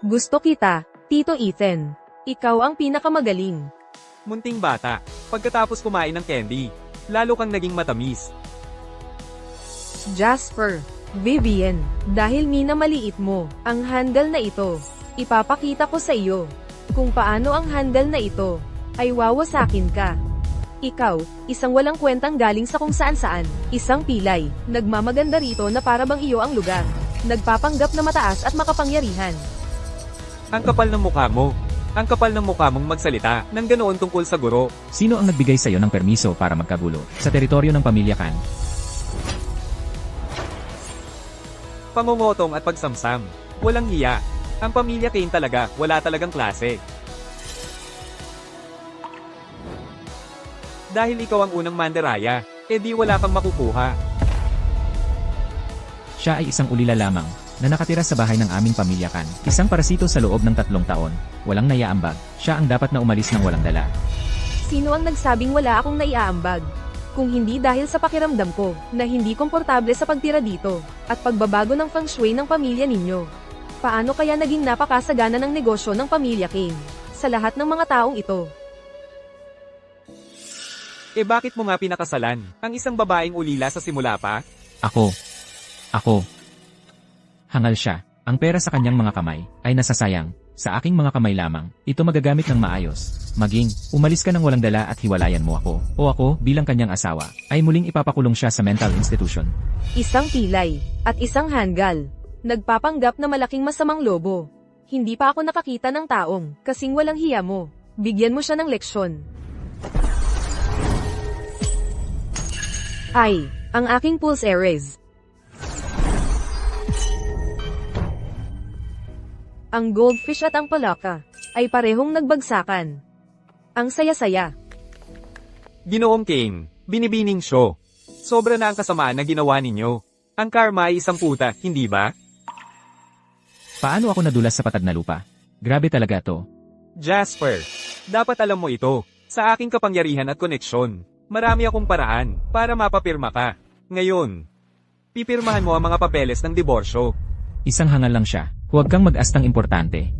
Gusto kita, Tito Ethan. Ikaw ang pinakamagaling. Munting bata, pagkatapos kumain ng candy, lalo kang naging matamis. Jasper, Vivian, dahil minamaliit mo ang handle na ito, ipapakita ko sa iyo kung paano ang handle na ito ay wawasakin ka. Ikaw, isang walang kwentang galing sa kung saan-saan, isang pilay, nagmamaganda rito na para bang iyo ang lugar, nagpapanggap na mataas at makapangyarihan. Ang kapal ng mukha mo. Ang kapal ng mukha mong magsalita ng ganoon tungkol sa guro. Sino ang nagbigay sa'yo ng permiso para magkagulo sa teritoryo ng pamilya Khan? Pangungotong at pagsamsam. Walang hiya. Ang pamilya Kane talaga, wala talagang klase. Dahil ikaw ang unang mandaraya, edi wala kang makukuha. Siya ay isang ulila lamang na nakatira sa bahay ng aming pamilya Khan. Isang parasito sa loob ng 3 taon. Walang naiaambag. Siya ang dapat na umalis ng walang dala. Sino ang nagsabing wala akong naiaambag? Kung hindi dahil sa pakiramdam ko na hindi komportable sa pagtira dito at pagbabago ng feng shui ng pamilya ninyo. Paano kaya naging napakasagana ng negosyo ng pamilya Kane sa lahat ng mga taong ito? Eh bakit mo nga pinakasalan ang isang babaeng ulila sa simula pa? Ako. Hangal siya. Ang pera sa kanyang mga kamay ay nasasayang. Sa aking mga kamay lamang, ito magagamit ng maayos. Maging, umalis ka ng walang dala at hiwalayan mo ako. O ako, bilang kanyang asawa, ay muling ipapakulong siya sa mental institution. Isang pilay at isang hanggal. Nagpapanggap na malaking masamang lobo. Hindi pa ako nakakita ng taong kasing walang hiya mo. Bigyan mo siya ng leksyon. Ay, ang aking pulse Ares. Ang goldfish at ang palaka ay parehong nagbagsakan. Ang saya-saya. Ginoong Kane, binibining show. Sobra na ang kasamaan na ginawa ninyo. Ang karma ay isang puta, hindi ba? Paano ako nadulas sa patag na lupa? Grabe talaga to. Jasper, dapat alam mo ito. Sa aking kapangyarihan at koneksyon, marami akong paraan para mapapirma ka. Ngayon, pipirmahan mo ang mga papeles ng diborsyo. Isang hangal lang siya. Huwag kang mag-astang importante.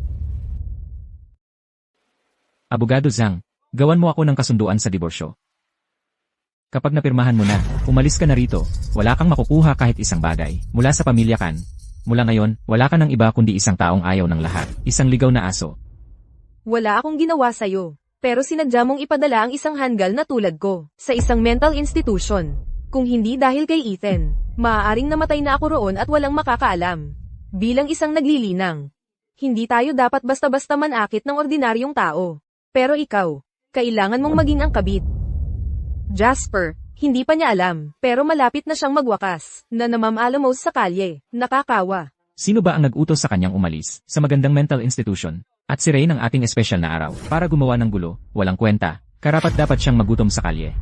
Abogado Zhang, gawan mo ako ng kasunduan sa diborsyo. Kapag napirmahan mo na, umalis ka na rito, wala kang makukuha kahit isang bagay, mula sa pamilya Khan. Mula ngayon, wala ka ng iba kundi isang taong ayaw ng lahat, isang ligaw na aso. Wala akong ginawa sa'yo, pero sinadya mong ipadala ang isang hanggal na tulad ko, sa isang mental institution. Kung hindi dahil kay Ethan, maaaring namatay na ako roon at walang makakaalam. Bilang isang naglilinang, hindi tayo dapat basta-basta manakit ng ordinaryong tao. Pero ikaw, kailangan mong maging ang kabit. Jasper, hindi pa niya alam, pero malapit na siyang magwakas, na namamaalamos sa kalye, nakakawa. Sino ba ang nag-utos sa kanyang umalis, sa magandang mental institution? At si Ray ng ating espesyal na araw, para gumawa ng gulo, walang kwenta, karapat dapat siyang magutom sa kalye.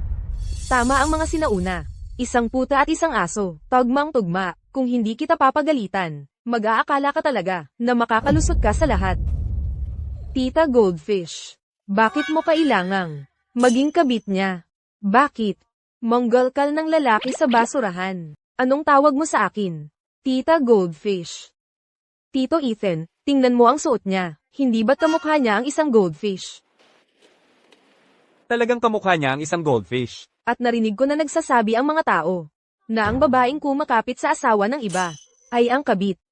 Tama ang mga sinauna. Isang puta at isang aso, tugmang-tugma, kung hindi kita papagalitan. Mag-aakala ka talaga na makakalusot ka sa lahat. Tita Goldfish, bakit mo kailangang maging kabit niya? Bakit? Manggalkal ng lalaki sa basurahan. Anong tawag mo sa akin? Tita Goldfish. Tito Ethan, tingnan mo ang suot niya. Hindi ba't kamukha niya ang isang goldfish? Talagang kamukha niya ang isang goldfish. At narinig ko na nagsasabi ang mga tao na ang babaeng kumakapit sa asawa ng iba ay ang kabit.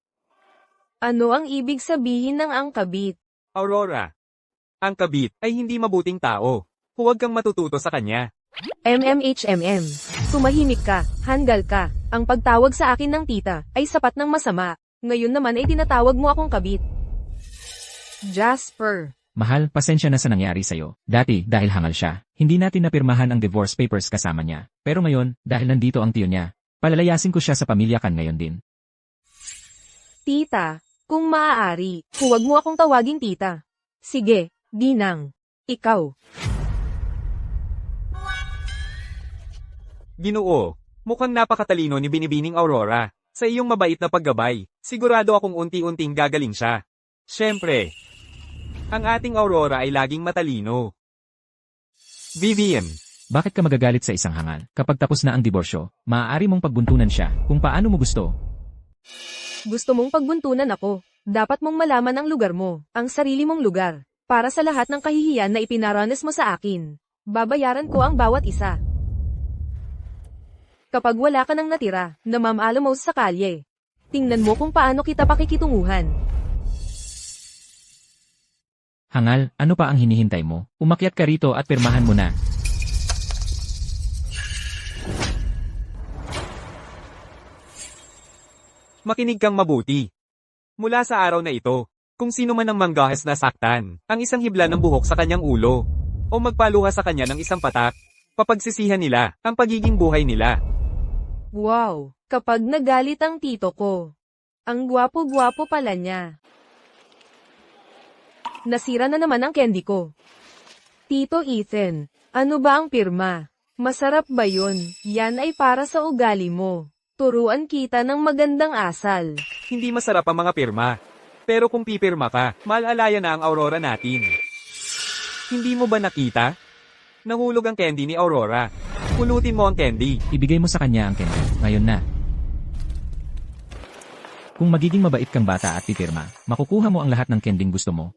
Ano ang ibig sabihin ng ang kabit? Aurora, ang kabit ay hindi mabuting tao. Huwag kang matututo sa kanya. MMHMM. Tumahimik ka, hanggal ka. Ang pagtawag sa akin ng tita ay sapat ng masama. Ngayon naman ay tinatawag mo akong kabit. Jasper. Mahal, pasensya na sa nangyari sa'yo. Dati, dahil hangal siya, hindi natin napirmahan ang divorce papers kasama niya. Pero ngayon, dahil nandito ang tiyo niya, palalayasin ko siya sa pamilya Khan ngayon din. Tita, kung maaari, huwag mo akong tawaging tita. Sige, Ginang. Ikaw. Ginoo, mukhang napakatalino ni Binibining Aurora. Sa iyong mabait na paggabay, sigurado akong unti-unting gagaling siya. Siyempre, ang ating Aurora ay laging matalino. Vivian, Bakit ka magagalit sa isang hangal? Kapag tapos na ang diborsyo, maaari mong pagbuntunan siya kung paano mo gusto. Gusto mong pagbuntunan ako. Dapat mong malaman ang lugar mo, ang sarili mong lugar. Para sa lahat ng kahihiyan na ipinaranas mo sa akin, babayaran ko ang bawat isa. Kapag wala ka nang natira, namamaalamos sa kalye, tingnan mo kung paano kita pakikitunguhan. Hangal, ano pa ang hinihintay mo? Umakyat ka rito at pirmahan mo na. Makinig kang mabuti. Mula sa araw na ito, kung sino man ang manggahas na saktan, ang isang hibla ng buhok sa kanyang ulo, o magpaluha sa kanya ng isang patak, papagsisihan nila ang pagiging buhay nila. Wow, kapag nagalit ang tito ko. Ang gwapo-gwapo pala niya. Nasira na naman ang candy ko. Tito Ethan, ano ba ang pirma? Masarap ba yun? Yan ay para sa ugali mo. Turuan kita ng magandang asal. Hindi masarap ang mga pirma. Pero kung pipirma ka, malalaya na ang Aurora natin. Hindi mo ba nakita? Nahulog ang candy ni Aurora. Pulutin mo ang candy. Ibigay mo sa kanya ang candy. Ngayon na. Kung magiging mabait kang bata at pipirma, makukuha mo ang lahat ng kending gusto mo.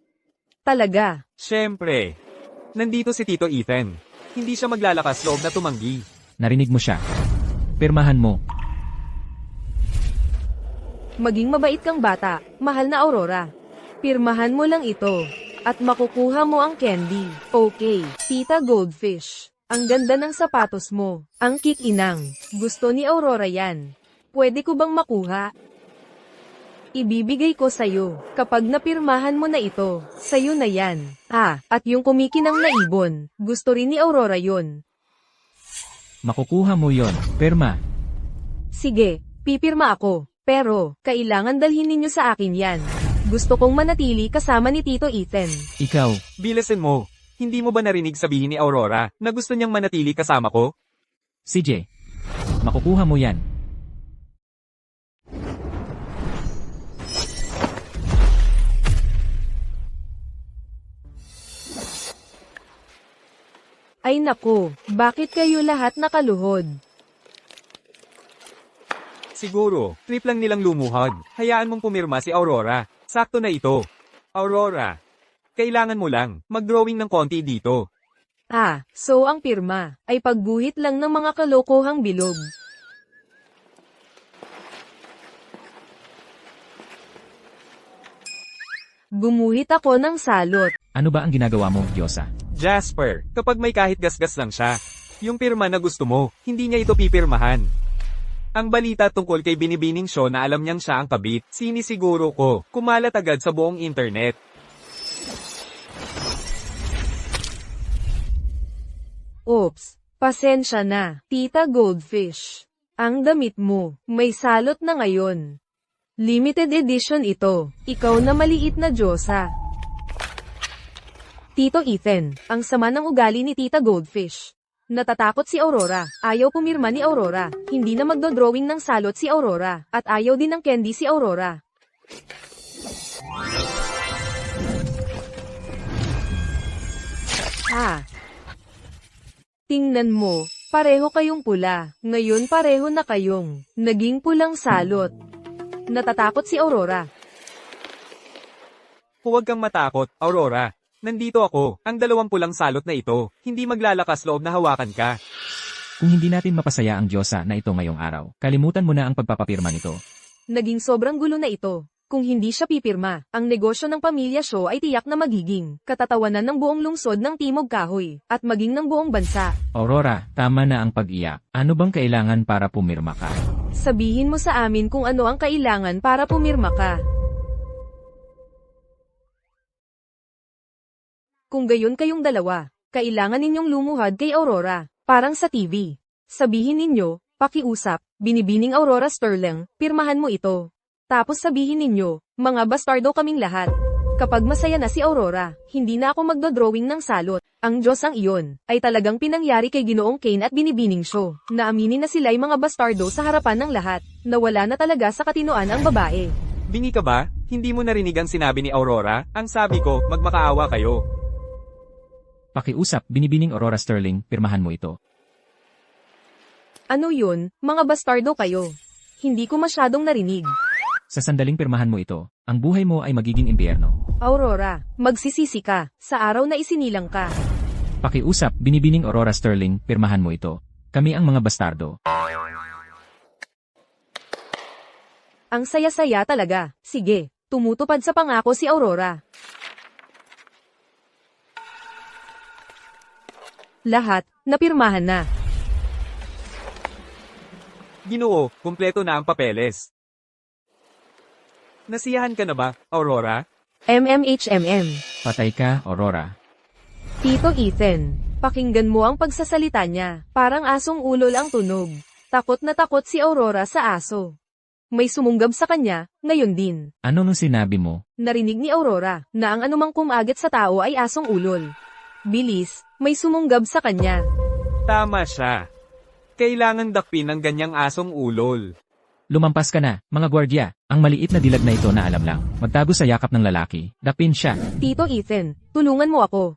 Talaga. Siyempre. Nandito si Tito Ethan. Hindi siya maglalakas loob na tumanggi. Narinig mo siya. Pirmahan mo. Maging mabait kang bata, mahal na Aurora. Pirmahan mo lang ito, at makukuha mo ang candy. Okay, Tita Goldfish. Ang ganda ng sapatos mo. Ang kikinang. Gusto ni Aurora yan. Pwede ko bang makuha? Ibibigay ko sa'yo. Kapag napirmahan mo na ito, sa'yo na yan. At yung kumikinang na ibon, gusto rin ni Aurora yun. Makukuha mo yon. Pirma. Sige, pipirma ako. Pero, kailangan dalhin ninyo sa akin yan. Gusto kong manatili kasama ni Tito Ethan. Ikaw. Bilasin mo. Hindi mo ba narinig sabihin ni Aurora na gusto niyang manatili kasama ko? CJ. Makukuha mo yan. Ay naku, bakit kayo lahat nakaluhod? Siguro, trip lang nilang lumuhod. Hayaan mong pumirma si Aurora. Sakto na ito. Aurora, kailangan mo lang mag-drawing ng konti dito. So ang pirma ay pagguhit lang ng mga kalokohang bilog. Gumuhit ako ng salot. Ano ba ang ginagawa mo, Diyosa? Jasper, kapag may kahit gasgas lang siya, yung pirma na gusto mo, hindi niya ito pipirmahan. Ang balita tungkol kay Binibining Shaw na alam niyang siya ang kabit, sinisiguro ko, kumalat agad sa buong internet. Oops, pasensya na, Tita Goldfish. Ang damit mo, may salot na ngayon. Limited edition ito, ikaw na maliit na Diyosa. Tito Ethan, ang sama ng ugali ni Tita Goldfish. Natatakot si Aurora, ayaw pumirma ni Aurora, hindi na magdodrawing ng salot si Aurora, at ayaw din ng candy si Aurora. Tingnan mo, pareho kayong pula, ngayon pareho na kayong naging pulang salot. Natatakot si Aurora. Huwag kang matakot, Aurora. Nandito ako, ang 20 pulang salot na ito, hindi maglalakas loob na hawakan ka. Kung hindi natin mapasaya ang Diyosa na ito ngayong araw, kalimutan mo na ang pagpapapirma nito. Naging sobrang gulo na ito. Kung hindi siya pipirma, ang negosyo ng pamilya Shaw ay tiyak na magiging katatawanan ng buong lungsod ng Timog Kahoy, at maging ng buong bansa. Aurora, tama na ang pag-iyak. Ano bang kailangan para pumirma ka? Sabihin mo sa amin kung ano ang kailangan para pumirma ka. Kung gayon kayong dalawa, kailangan ninyong lumuhad kay Aurora, parang sa TV. Sabihin ninyo, pakiusap, Binibining Aurora Sterling, pirmahan mo ito. Tapos sabihin ninyo, mga bastardo kaming lahat. Kapag masaya na si Aurora, hindi na ako magdodrawing ng salot. Ang Diyos ang iyon, ay talagang pinangyari kay Ginoong Kane at Binibining Shaw. Naaminin na sila'y mga bastardo sa harapan ng lahat. Nawala na talaga sa katinoan ang babae. Bingi ka ba? Hindi mo narinig ang sinabi ni Aurora? Ang sabi ko, magmakaawa kayo. Pakiusap, Binibining Aurora Sterling, pirmahan mo ito. Ano yun, mga bastardo kayo? Hindi ko masyadong narinig. Sa sandaling pirmahan mo ito, ang buhay mo ay magiging impyerno. Aurora, magsisisi ka sa araw na isinilang ka. Pakiusap, Binibining Aurora Sterling, pirmahan mo ito. Kami ang mga bastardo. Ang saya-saya talaga. Sige, tumutupad sa pangako si Aurora. Lahat, napirmahan na. Ginoo, kumpleto na ang papeles. Nasiyahan ka na ba, Aurora? MMHMM. Patay ka, Aurora. Tito Ethan, pakinggan mo ang pagsasalita niya. Parang asong ulol ang tunog. Takot na takot si Aurora sa aso. May sumunggab sa kanya, ngayon din. Ano nung sinabi mo? Narinig ni Aurora na ang anumang kumagat sa tao ay asong ulol. Bilis, may sumunggab sa kanya. Tama siya. Kailangan dakpin ng ganyang asong ulol. Lumampas ka na, mga gwardya. Ang maliit na dilag na ito na alam lang. Magtago sa yakap ng lalaki. Dapin siya. Tito Ethan, tulungan mo ako.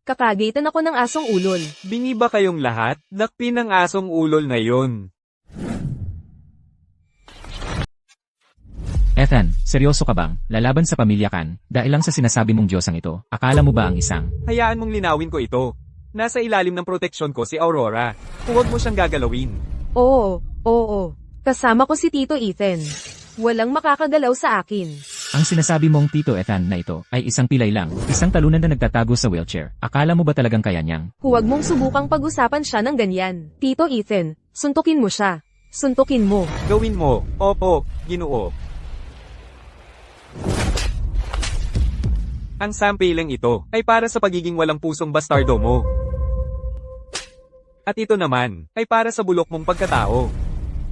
Kakagaitan ako ng asong ulol. Bingi ba kayong lahat? Dakpin ng asong ulol na yon. Ethan, seryoso ka bang? Lalaban sa pamilya kan? Dahil lang sa sinasabi mong Diyosang ito. Akala mo ba ang isang? Hayaan mong linawin ko ito. Nasa ilalim ng proteksyon ko si Aurora. Huwag mo siyang gagalawin. Oo. Kasama ko si Tito Ethan. Walang makakagalaw sa akin. Ang sinasabi mong Tito Ethan na ito ay isang pilay lang. Isang talunan na nagtatago sa wheelchair. Akala mo ba talagang kaya niyang? Huwag mong subukang pag-usapan siya ng ganyan. Tito Ethan, suntukin mo siya. Suntukin mo. Gawin mo. Opo, Ginoo. Ang sampilang ito ay para sa pagiging walang pusong bastardo mo. At ito naman ay para sa bulok mong pagkatao.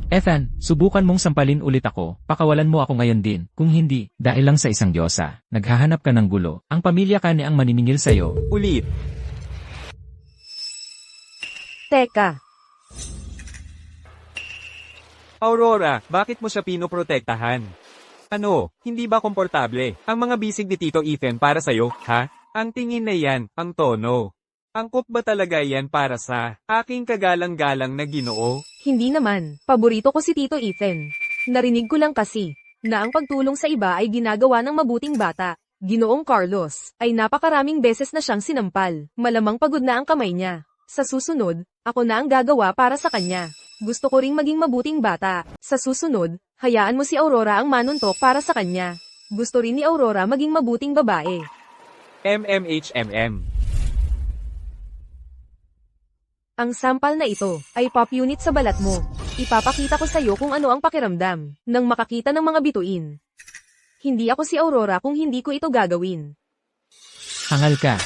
Ethan, subukan mong sampalin ulit ako. Pakawalan mo ako ngayon din. Kung hindi, dahil lang sa isang Diyosa. Naghahanap ka ng gulo. Ang pamilya ka ni ang maniningil sa'yo. Ulit. Teka, Aurora, bakit mo siya pinoprotektahan? Ano, hindi ba komportable ang mga bisig ni Tito Ethan para sa'yo, ha? Ang tingin na yan, ang tono. Angkop ba talaga yan para sa aking kagalang-galang na Ginoo? hindi naman. Paborito ko si Tito Ethan. Narinig ko lang kasi na ang pagtulong sa iba ay ginagawa ng mabuting bata. Ginoong Carlos ay napakaraming beses na siyang sinampal. Malamang pagod na ang kamay niya. Sa susunod, ako na ang gagawa para sa kanya. Gusto ko ring maging mabuting bata. Sa susunod, hayaan mo si Aurora ang manuntok para sa kanya. Gusto rin ni Aurora maging mabuting babae. MMHMM. Ang sampal na ito ay pop unit sa balat mo. Ipapakita ko sa iyo kung ano ang pakiramdam nang makakita ng mga bituin. Hindi ako si Aurora kung hindi ko ito gagawin. Hangal ka.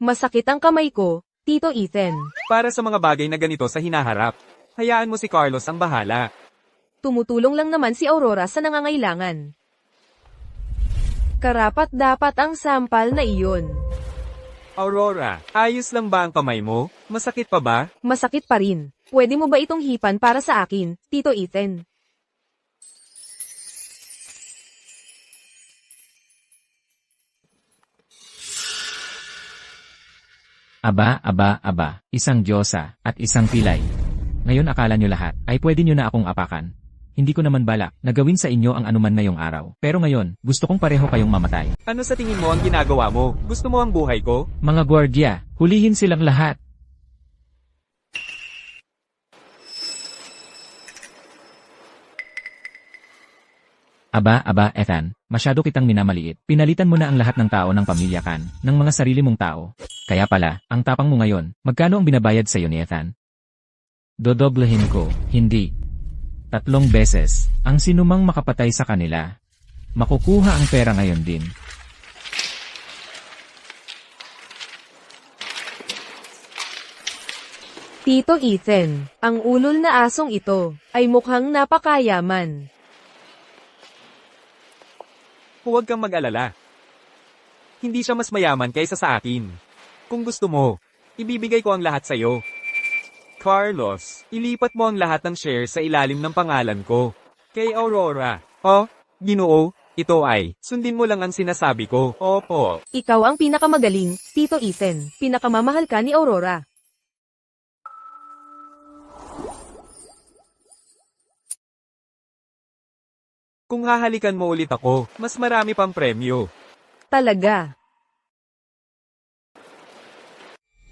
Masakit ang kamay ko, Tito Ethan. Para sa mga bagay na ganito sa hinaharap, hayaan mo si Carlos ang bahala. Tumutulong lang naman si Aurora sa nangangailangan. Karapat dapat ang sampal na iyon. Aurora, ayos lang ba ang kamay mo? Masakit pa ba? Masakit pa rin. Pwede mo ba itong hipan para sa akin, Tito Ethan? Aba, isang Diyosa, at isang pilay. Ngayon akala nyo lahat, ay pwede nyo na akong apakan. Hindi ko naman balak, na gawin sa inyo ang anuman ngayong araw. Pero ngayon, gusto kong pareho kayong mamatay. Ano sa tingin mo ang ginagawa mo? Gusto mo ang buhay ko? Mga gwardya, hulihin silang lahat. Aba, Ethan, masyado kitang minamaliit. Pinalitan mo na ang lahat ng tao ng pamilya kan, ng mga sarili mong tao. Kaya pala, ang tapang mo ngayon, magkano ang binabayad sa iyo ni Ethan? Dodoblehin ko, hindi. 3 beses, ang sinumang makapatay sa kanila. Makukuha ang pera ngayon din. Tito Ethan, ang ulol na asong ito ay mukhang napakayaman. Huwag kang mag-alala. Hindi siya mas mayaman kaysa sa akin. Kung gusto mo, ibibigay ko ang lahat sa iyo. Carlos, ilipat mo ang lahat ng shares sa ilalim ng pangalan ko. Kay Aurora. Oh, Ginoo, Ito ay, sundin mo lang ang sinasabi ko. Opo. Ikaw ang pinakamagaling, Tito Ethan. Pinakamamahal ka ni Aurora. Kung hahalikan mo ulit ako, mas marami pang premyo. Talaga.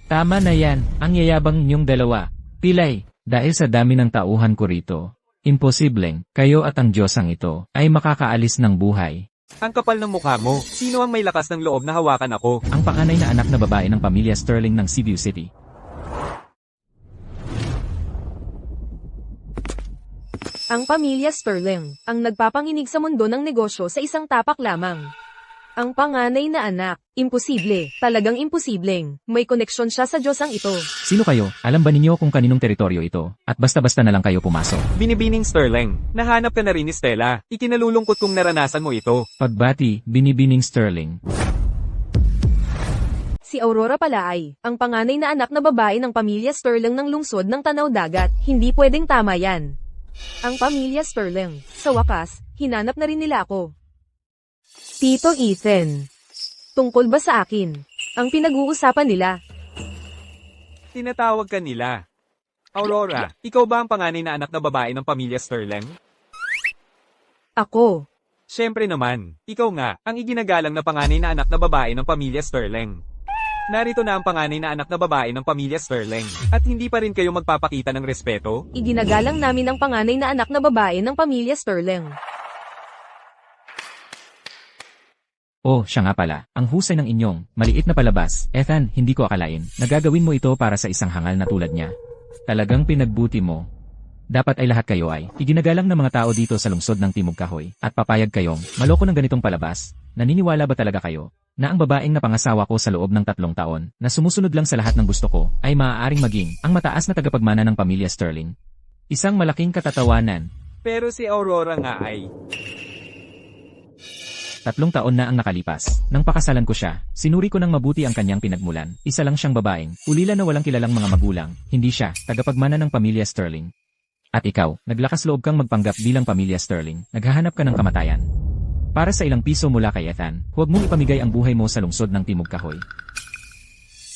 Tama na yan, ang yayabang ninyong dalawa. Pilay, dahil sa dami ng tauhan ko rito, imposibleng, kayo at ang Diyosang ito, ay makakaalis ng buhay. Ang kapal ng mukha mo, sino ang may lakas ng loob na hawakan ako? Ang panganay na anak na babae ng pamilya Sterling ng Cebu City. Ang pamilya Sterling, ang nagpapanginig sa mundo ng negosyo sa isang tapak lamang. Ang panganay na anak, imposible, talagang imposibleng, may koneksyon siya sa Diyosang ito. Sino kayo? Alam ba ninyo kung kaninong teritoryo ito? At basta-basta na lang kayo pumasok. Binibining Sterling, nahanap ka na rin ni Stella. Ikinalulungkot kong naranasan mo ito. Pagbati, binibining Sterling. Si Aurora pala ay, ang panganay na anak na babae ng pamilya Sterling ng lungsod ng Tanaw Dagat, hindi pwedeng tama yan. Ang pamilya Sterling, sa wakas, hinanap na rin nila ako. Tito Ethan. Tungkol ba sa akin? Ang pinag-uusapan nila. Tinatawag ka nila. Aurora, ikaw ba ang panganay na anak na babae ng pamilya Sterling? Ako. Siyempre naman, ikaw nga, ang iginagalang na panganay na anak na babae ng pamilya Sterling. Narito na ang panganay na anak na babae ng pamilya Sterling. At hindi pa rin kayo magpapakita ng respeto? Iginagalang namin ang panganay na anak na babae ng pamilya Sterling. Oh, siya nga pala, ang husay ng inyong, maliit na palabas. Ethan, hindi ko akalain, nagagawin mo ito para sa isang hangal na tulad niya. Talagang pinagbuti mo. Dapat ay lahat kayo ay, iginagalang ng mga tao dito sa lungsod ng Timog Kahoy, at papayag kayong, maloko ng ganitong palabas. Naniniwala ba talaga kayo, na ang babaeng napangasawa ko sa loob ng 3 taon, na sumusunod lang sa lahat ng gusto ko, ay maaaring maging, ang mataas na tagapagmana ng pamilya Sterling? Isang malaking katatawanan. Pero si Aurora nga ay... 3 taon na ang nakalipas. Nang pakasalan ko siya, sinuri ko ng mabuti ang kanyang pinagmulan. Isa lang siyang babaeng, ulila na walang kilalang mga magulang. Hindi siya, tagapagmana ng pamilya Sterling. At ikaw, naglakas loob kang magpanggap bilang pamilya Sterling. Naghahanap ka ng kamatayan. Para sa ilang piso mula kay Ethan, huwag mong ipamigay ang buhay mo sa lungsod ng Timog Kahoy.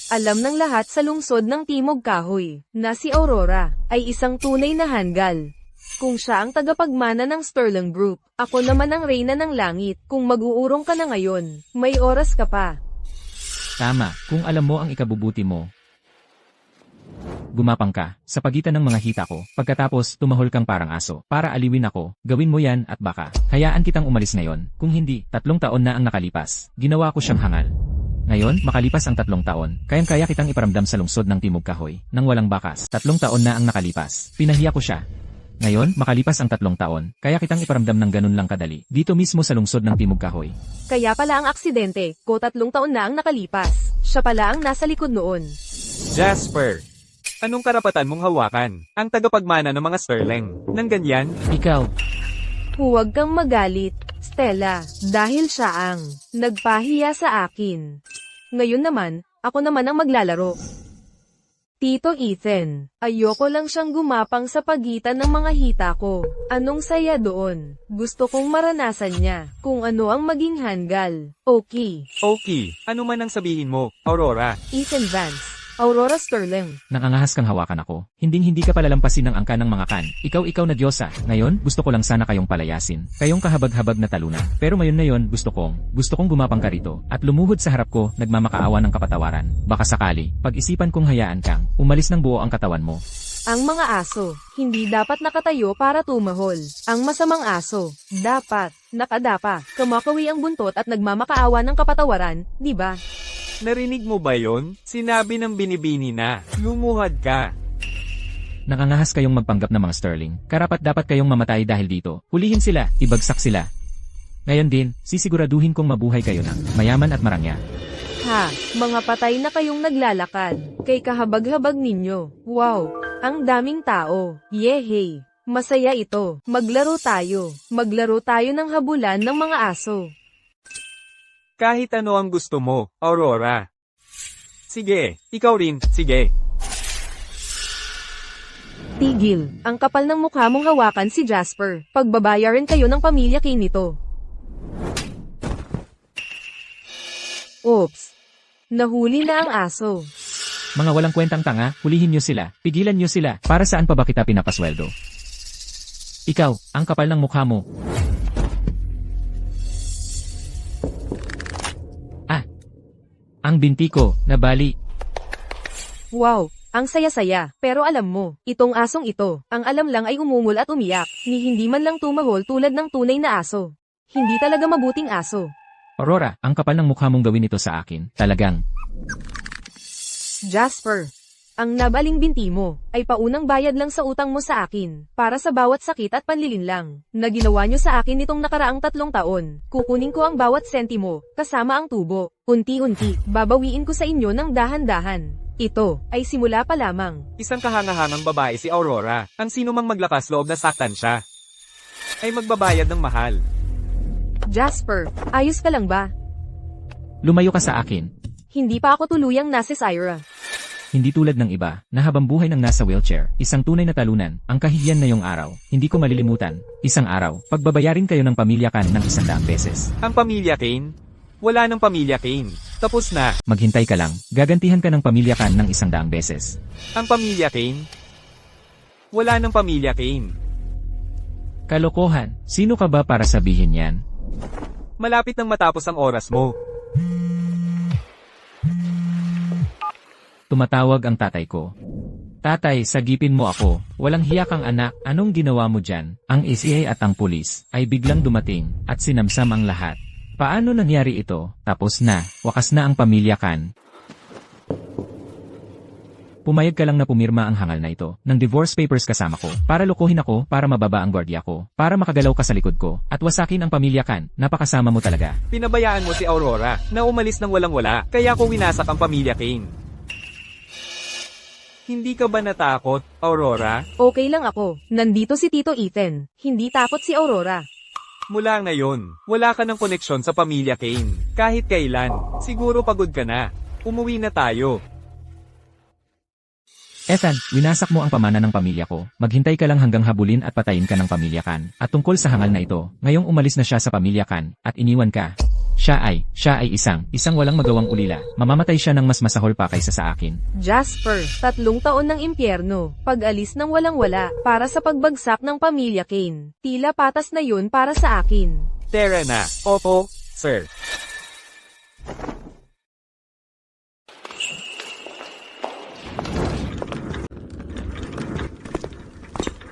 Alam ng lahat sa lungsod ng Timog Kahoy, na si Aurora, ay isang tunay na hanggal. Kung siya ang tagapagmana ng Sterling Group, ako naman ang reyna ng langit. Kung mag-uurong ka na ngayon, may oras ka pa. Tama, kung alam mo ang ikabubuti mo. Gumapang ka, sa pagitan ng mga hita ko, pagkatapos tumahol kang parang aso, para aliwin ako, gawin mo yan at baka, hayaan kitang umalis ngayon, kung hindi, 3 taon na ang nakalipas, ginawa ko siyang hangal. Ngayon, makalipas ang 3 taon, kayang-kaya kitang iparamdam sa lungsod ng Timog Kahoy, nang walang bakas, 3 taon na ang nakalipas, pinahiya ko siya. Ngayon, makalipas ang 3 taon, kaya kitang iparamdam ng ganun lang kadali, dito mismo sa lungsod ng Timog Kahoy. Kaya pala ang aksidente, ko 3 taon na ang nakalipas. Siya pala ang nasa likod noon. Jasper! Anong karapatan mong hawakan? Ang tagapagmana ng mga Sterling. Nang ganyan? Ikaw, Huwag kang magalit, Stella, dahil siya ang nagpahiya sa akin. Ngayon naman, ako naman ang maglalaro. Tito Ethan, ayoko lang siyang gumapang sa pagitan ng mga hita ko. Anong saya doon? Gusto kong maranasan niya kung ano ang maging hanggal. Okay. Okay, ano man ang sabihin mo, Aurora. Ethan Vance, Aurora Sterling. nangangahas kang hawakan ako, hinding-hindi ka palalampasin ng angka ng mga kan. Ikaw na Diyosa. Ngayon, gusto ko lang sana kayong palayasin. Kayong kahabag-habag na talunan. Pero ngayon gusto kong gumapang ka rito, at lumuhod sa harap ko, nagmamakaawa ng kapatawaran. Baka sakali, pag-isipan kong hayaan kang, umalis ng buo ang katawan mo. Ang mga aso, hindi dapat nakatayo para tumahol. Ang masamang aso, dapat, nakadapa, kumakawi ang buntot at nagmamakaawa ng kapatawaran, di ba? Narinig mo ba yon? Sinabi ng binibini na, lumuhad ka. Nangangahas kayong magpanggap ng mga Sterling. Karapat-dapat kayong mamatay dahil dito. Hulihin sila, ibagsak sila. Ngayon din, sisiguraduhin kong mabuhay kayo ng mayaman at marangya. Ha, mga patay na kayong naglalakad, kay kahabag-habag ninyo. Wow, ang daming tao. Yehey, masaya ito. Maglaro tayo ng habulan ng mga aso. Kahit ano ang gusto mo, Aurora. Sige, ikaw rin, sige. Tigil, ang kapal ng mukha mong hawakan si Jasper. Pagbabayaran kayo ng pamilya kay nito. Oops. Nahuli na ang aso. Mga walang kwentang tanga, hulihin niyo sila, pigilan niyo sila, para saan pa ba kita pinapasweldo? Ikaw, ang kapal ng mukha mo. Ah! Ang binti ko, nabali. Wow, ang saya-saya. Pero alam mo, itong asong ito, ang alam lang ay umungol at umiyak, ni hindi man lang tumahol tulad ng tunay na aso. Hindi talaga mabuting aso. Aurora, ang kapal ng mukha mong gawin ito sa akin, talagang. Jasper, ang nabaling binti mo, ay paunang bayad lang sa utang mo sa akin, para sa bawat sakit at panlilinlang, na ginawa nyo sa akin nitong nakaraang 3 taon. Kukunin ko ang bawat sentimo, kasama ang tubo. Unti-unti, babawiin ko sa inyo ng dahan-dahan. Ito, ay simula pa lamang. Isang kahangahangang babae si Aurora. Ang sino mang maglakas loob na saktan siya, ay magbabayad ng mahal. Jasper, ayos ka lang ba? Lumayo ka sa akin. Hindi pa ako tuluyang nasa Syra. Hindi tulad ng iba, na habang buhay nang nasa wheelchair, isang tunay na talunan, ang kahihiyan na yung araw. Hindi ko malilimutan, isang araw, pagbabayarin kayo ng pamilya kan ng 100 beses. Ang pamilya Kane? Wala ng pamilya Kane. Tapos na. Maghintay ka lang, gagantihan ka ng pamilya kan ng 100 beses. Ang pamilya Kane? Wala ng pamilya Kane. Kalokohan, sino ka ba para sabihin yan? Malapit nang matapos ang oras mo. Tumatawag ang tatay ko. Tatay, sagipin mo ako, walang hiya kang anak, anong ginawa mo dyan? Ang ECA at ang pulis ay biglang dumating at sinamsam ang lahat. Paano nangyari ito? Tapos na, wakas na ang pamilya kan. Pumayag ka lang na pumirma ang hangal na ito, ng divorce papers kasama ko, para lokohin ako, para mababa ang gwardiya ko, para makagalaw ka sa likod ko, at wasakin ang pamilya kan, napakasama mo talaga. Pinabayaan mo si Aurora, na umalis ng walang-wala, kaya ko winasak ang pamilya Kane. Hindi ka ba natakot, Aurora? Okay lang ako. Nandito si Tito Ethan. Hindi takot si Aurora. Mula ngayon, wala ka ng koneksyon sa pamilya Kane. Kahit kailan, siguro pagod ka na. Umuwi na tayo. Ethan, winasak mo ang pamana ng pamilya ko. Maghintay ka lang hanggang habulin at patayin ka ng pamilya kan. At tungkol sa hangal na ito, ngayong umalis na siya sa pamilya kan, at iniwan ka. Siya ay isang walang magawang ulila. Mamamatay siya ng mas masahol pa kaysa sa akin. Jasper, 3 taon ng impyerno. Pag-alis ng walang-wala, para sa pagbagsak ng pamilya Kane. Tila patas na yun para sa akin. Tara na. Opo, sir.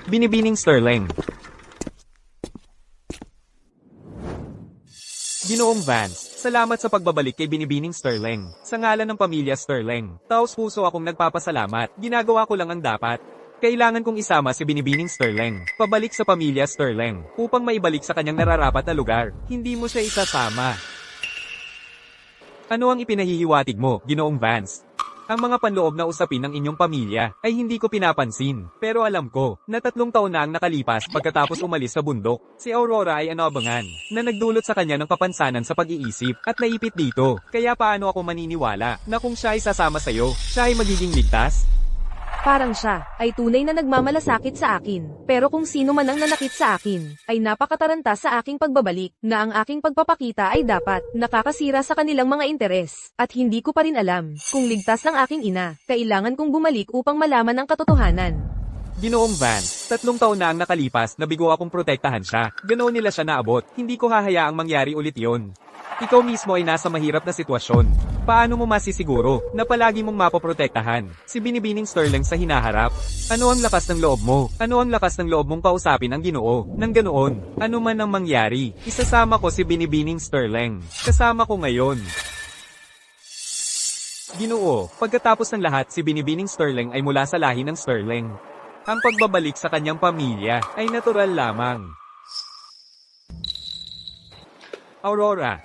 Binibining Sterling. Ginoong Vance, salamat sa pagbabalik kay Binibining Sterling. Sa ngalan ng pamilya Sterling, taos puso akong nagpapasalamat. Ginagawa ko lang ang dapat. Kailangan kong isama si Binibining Sterling, pabalik sa pamilya Sterling, upang maibalik sa kanyang nararapat na lugar. Hindi mo siya isasama. Ano ang ipinahihiwatig mo, Ginoong Vance? Ang mga panloob na usapin ng inyong pamilya ay hindi ko pinapansin. Pero alam ko na 3 taon na ang nakalipas pagkatapos umalis sa bundok. Si Aurora ay anobangan na nagdulot sa kanya ng kapansanan sa pag-iisip at naipit dito. Kaya paano ako maniniwala na kung siya ay sasama sa'yo, siya ay magiging ligtas? Parang siya, ay tunay na nagmamalasakit sa akin. Pero kung sino man ang nanakit sa akin, ay napakataranta sa aking pagbabalik, na ang aking pagpapakita ay dapat nakakasira sa kanilang mga interes. At hindi ko pa rin alam kung ligtas ng aking ina. Kailangan kong bumalik upang malaman ang katotohanan. Ginoong Vance, 3 taon na ang nakalipas na bigo akong protektahan siya. Ganoon nila siya naabot. Hindi ko hahayaang mangyari ulit yon. Ikaw mismo ay nasa mahirap na sitwasyon. Paano mo masisiguro na palagi mong mapoprotektahan si Binibining Sterling sa hinaharap? Ano ang lakas ng loob mo? Ano ang lakas ng loob mong kausapin ang Ginoo? Nang ganoon, ano man ang mangyari, isasama ko si Binibining Sterling. Kasama ko ngayon. Ginoo, pagkatapos ng lahat si Binibining Sterling ay mula sa lahi ng Sterling. Ang pagbabalik sa kanyang pamilya ay natural lamang. Aurora,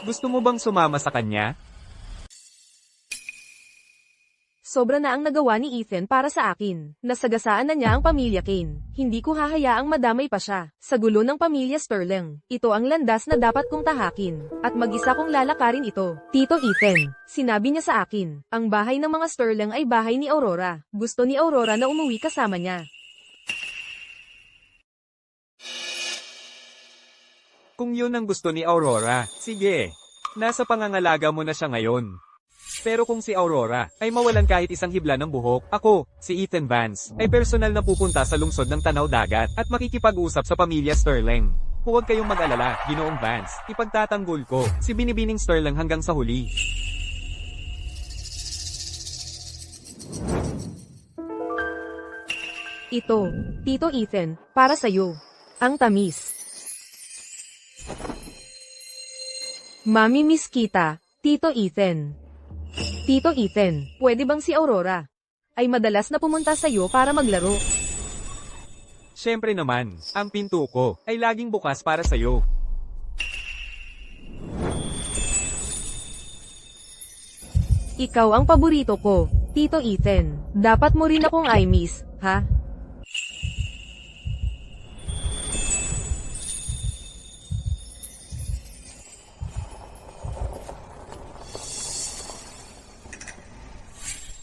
gusto mo bang sumama sa kanya? Sobra na ang nagawa ni Ethan para sa akin. Nasagasaan na niya ang pamilya Kane. Hindi ko hahayaang madamay pa siya sa gulo ng pamilya Sterling. Ito ang landas na dapat kong tahakin. At mag-isa kong lalakarin ito. Tito Ethan, sinabi niya sa akin, ang bahay ng mga Sterling ay bahay ni Aurora. Gusto ni Aurora na umuwi kasama niya. Kung yun ang gusto ni Aurora, sige. Nasa pangangalaga mo na siya ngayon. Pero kung si Aurora ay mawalan kahit isang hibla ng buhok, ako, si Ethan Vance, ay personal na pupunta sa lungsod ng Tanaw Dagat at makikipag-usap sa pamilya Sterling. Huwag kayong mag-alala, Ginoong Vance. Ipagtatanggol ko si Binibining Sterling hanggang sa huli. Ito, Tito Ethan, para sa'yo. Ang tamis. Mami Miss Kita, Tito Ethan. Tito Ethan, pwede bang si Aurora ay madalas na pumunta sa'yo para maglaro? Siyempre naman, ang pinto ko ay laging bukas para sa'yo. Ikaw ang paborito ko, Tito Ethan. Dapat mo rin akong i-miss, ha?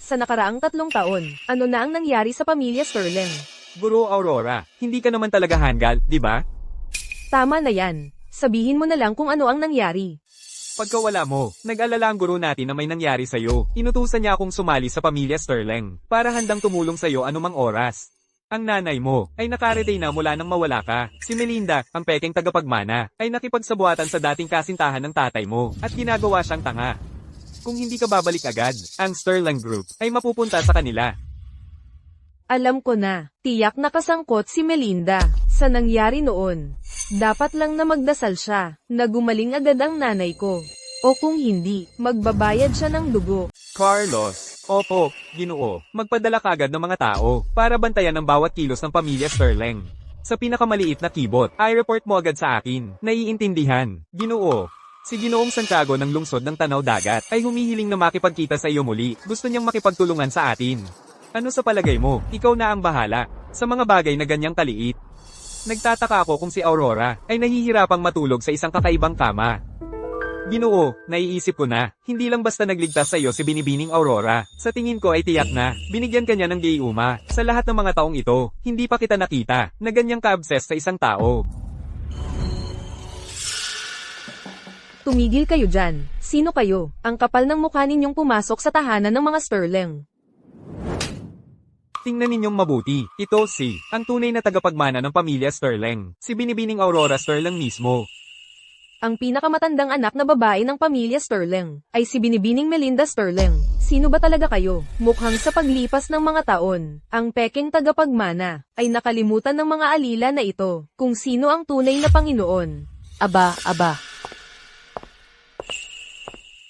Sa nakaraang 3 taon, ano na ang nangyari sa pamilya Sterling? Guro Aurora, hindi ka naman talaga hanggal, di ba? Tama na yan. Sabihin mo na lang kung ano ang nangyari. Pagkawala mo, nag-alala ang guro natin na may nangyari sa'yo. Inutusan niya akong sumali sa pamilya Sterling para handang tumulong sa'yo anumang oras. Ang nanay mo ay nakaretay na mula nang mawala ka. Si Melinda, ang pekeng tagapagmana, ay nakipagsabuatan sa dating kasintahan ng tatay mo at ginagawa siyang tanga. Kung hindi ka babalik agad, ang Sterling Group ay mapupunta sa kanila. Alam ko na, tiyak nakasangkot si Melinda sa nangyari noon. Dapat lang na magdasal siya, na gumaling agad ang nanay ko. O kung hindi, magbabayad siya ng dugo. Carlos, opo, Ginoo, magpadala ka agad ng mga tao para bantayan ang bawat kilos ng pamilya Sterling. Sa pinakamaliit na kibot, i-report mo agad sa akin. Naiintindihan, Ginoo. Si Ginoong Santiago ng lungsod ng Tanaw Dagat ay humihiling na makipagkita sa iyo muli. Gusto niyang makipagtulungan sa atin. Ano sa palagay mo? Ikaw na ang bahala sa mga bagay na ganyang kaliit. Nagtataka ako kung si Aurora ay nahihirapang matulog sa isang kakaibang kama. Ginoo, naiisip ko na, hindi lang basta nagligtas sa iyo si Binibining Aurora. Sa tingin ko ay tiyak na, binigyan ka niya ng gayuma. Sa lahat ng mga taong ito, hindi pa kita nakita na ganyang ka-obsessed sa isang tao. Tumigil kayo dyan. Sino kayo? Ang kapal ng mukha ninyong pumasok sa tahanan ng mga Sterling. Tingnan ninyong mabuti. Ito ang tunay na tagapagmana ng pamilya Sterling. Si Binibining Aurora Sterling mismo. Ang pinakamatandang anak na babae ng pamilya Sterling ay si Binibining Melinda Sterling. Sino ba talaga kayo? Mukhang sa paglipas ng mga taon, ang pekeng tagapagmana ay nakalimutan ng mga alila na ito kung sino ang tunay na Panginoon. Aba.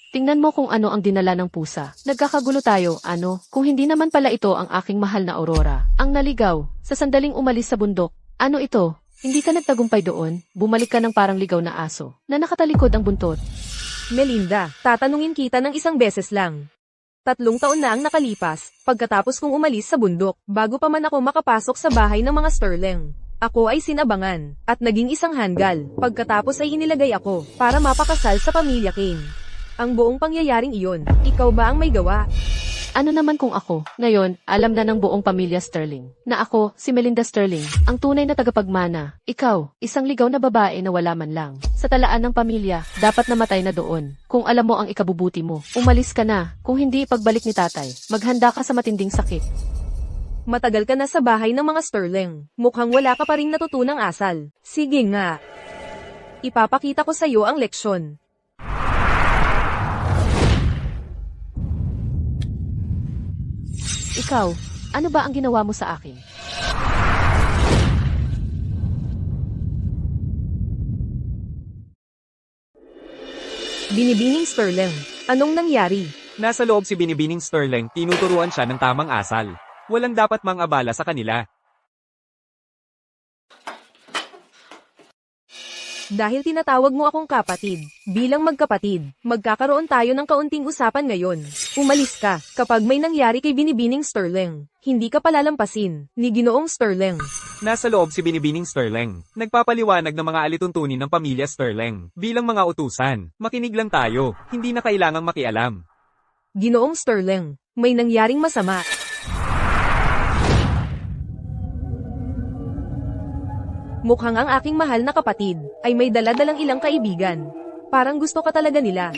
Tingnan mo kung ano ang dinala ng pusa. Nagkakagulo tayo, ano? Kung hindi naman pala ito ang aking mahal na Aurora. Ang naligaw, sa sandaling umalis sa bundok. Ano ito? Hindi ka nagtagumpay doon? Bumalik ka ng parang ligaw na aso, na nakatalikod ang buntot. Melinda, tatanungin kita ng isang beses lang. 3 taon na ang nakalipas, pagkatapos kong umalis sa bundok, bago pa man ako makapasok sa bahay ng mga Sterling. Ako ay sinabangan, at naging isang hanggal, pagkatapos ay inilagay ako, para mapakasal sa pamilya Kane. Ang buong pangyayaring iyon, ikaw ba ang may gawa? Ano naman kung ako, ngayon, alam na ng buong pamilya Sterling, na ako, si Melinda Sterling, ang tunay na tagapagmana. Ikaw, isang ligaw na babae na wala man lang. Sa talaan ng pamilya, dapat namatay na doon. Kung alam mo ang ikabubuti mo, umalis ka na. Kung hindi pagbalik ni tatay, maghanda ka sa matinding sakit. Matagal ka na sa bahay ng mga Sterling. Mukhang wala ka pa ring natutunang asal. Sige nga. Ipapakita ko sa iyo ang leksyon. Ikaw, ano ba ang ginawa mo sa akin? Binibining Sterling, anong nangyari? Nasa loob si Binibining Sterling, tinuturuan siya ng tamang asal. Walang dapat mang abala sa kanila. Dahil tinatawag mo akong kapatid, bilang magkapatid, magkakaroon tayo ng kaunting usapan ngayon. Umalis ka, kapag may nangyari kay Binibining Sterling. Hindi ka palalampasin, ni Ginoong Sterling. Nasa loob si Binibining Sterling. Nagpapaliwanag ng mga alituntunin ng pamilya Sterling. Bilang mga utusan, makinig lang tayo, hindi na kailangang makialam. Ginoong Sterling, may nangyaring masama. Mukhang ang aking mahal na kapatid ay may dala-dalang ilang kaibigan. Parang gusto ka talaga nila.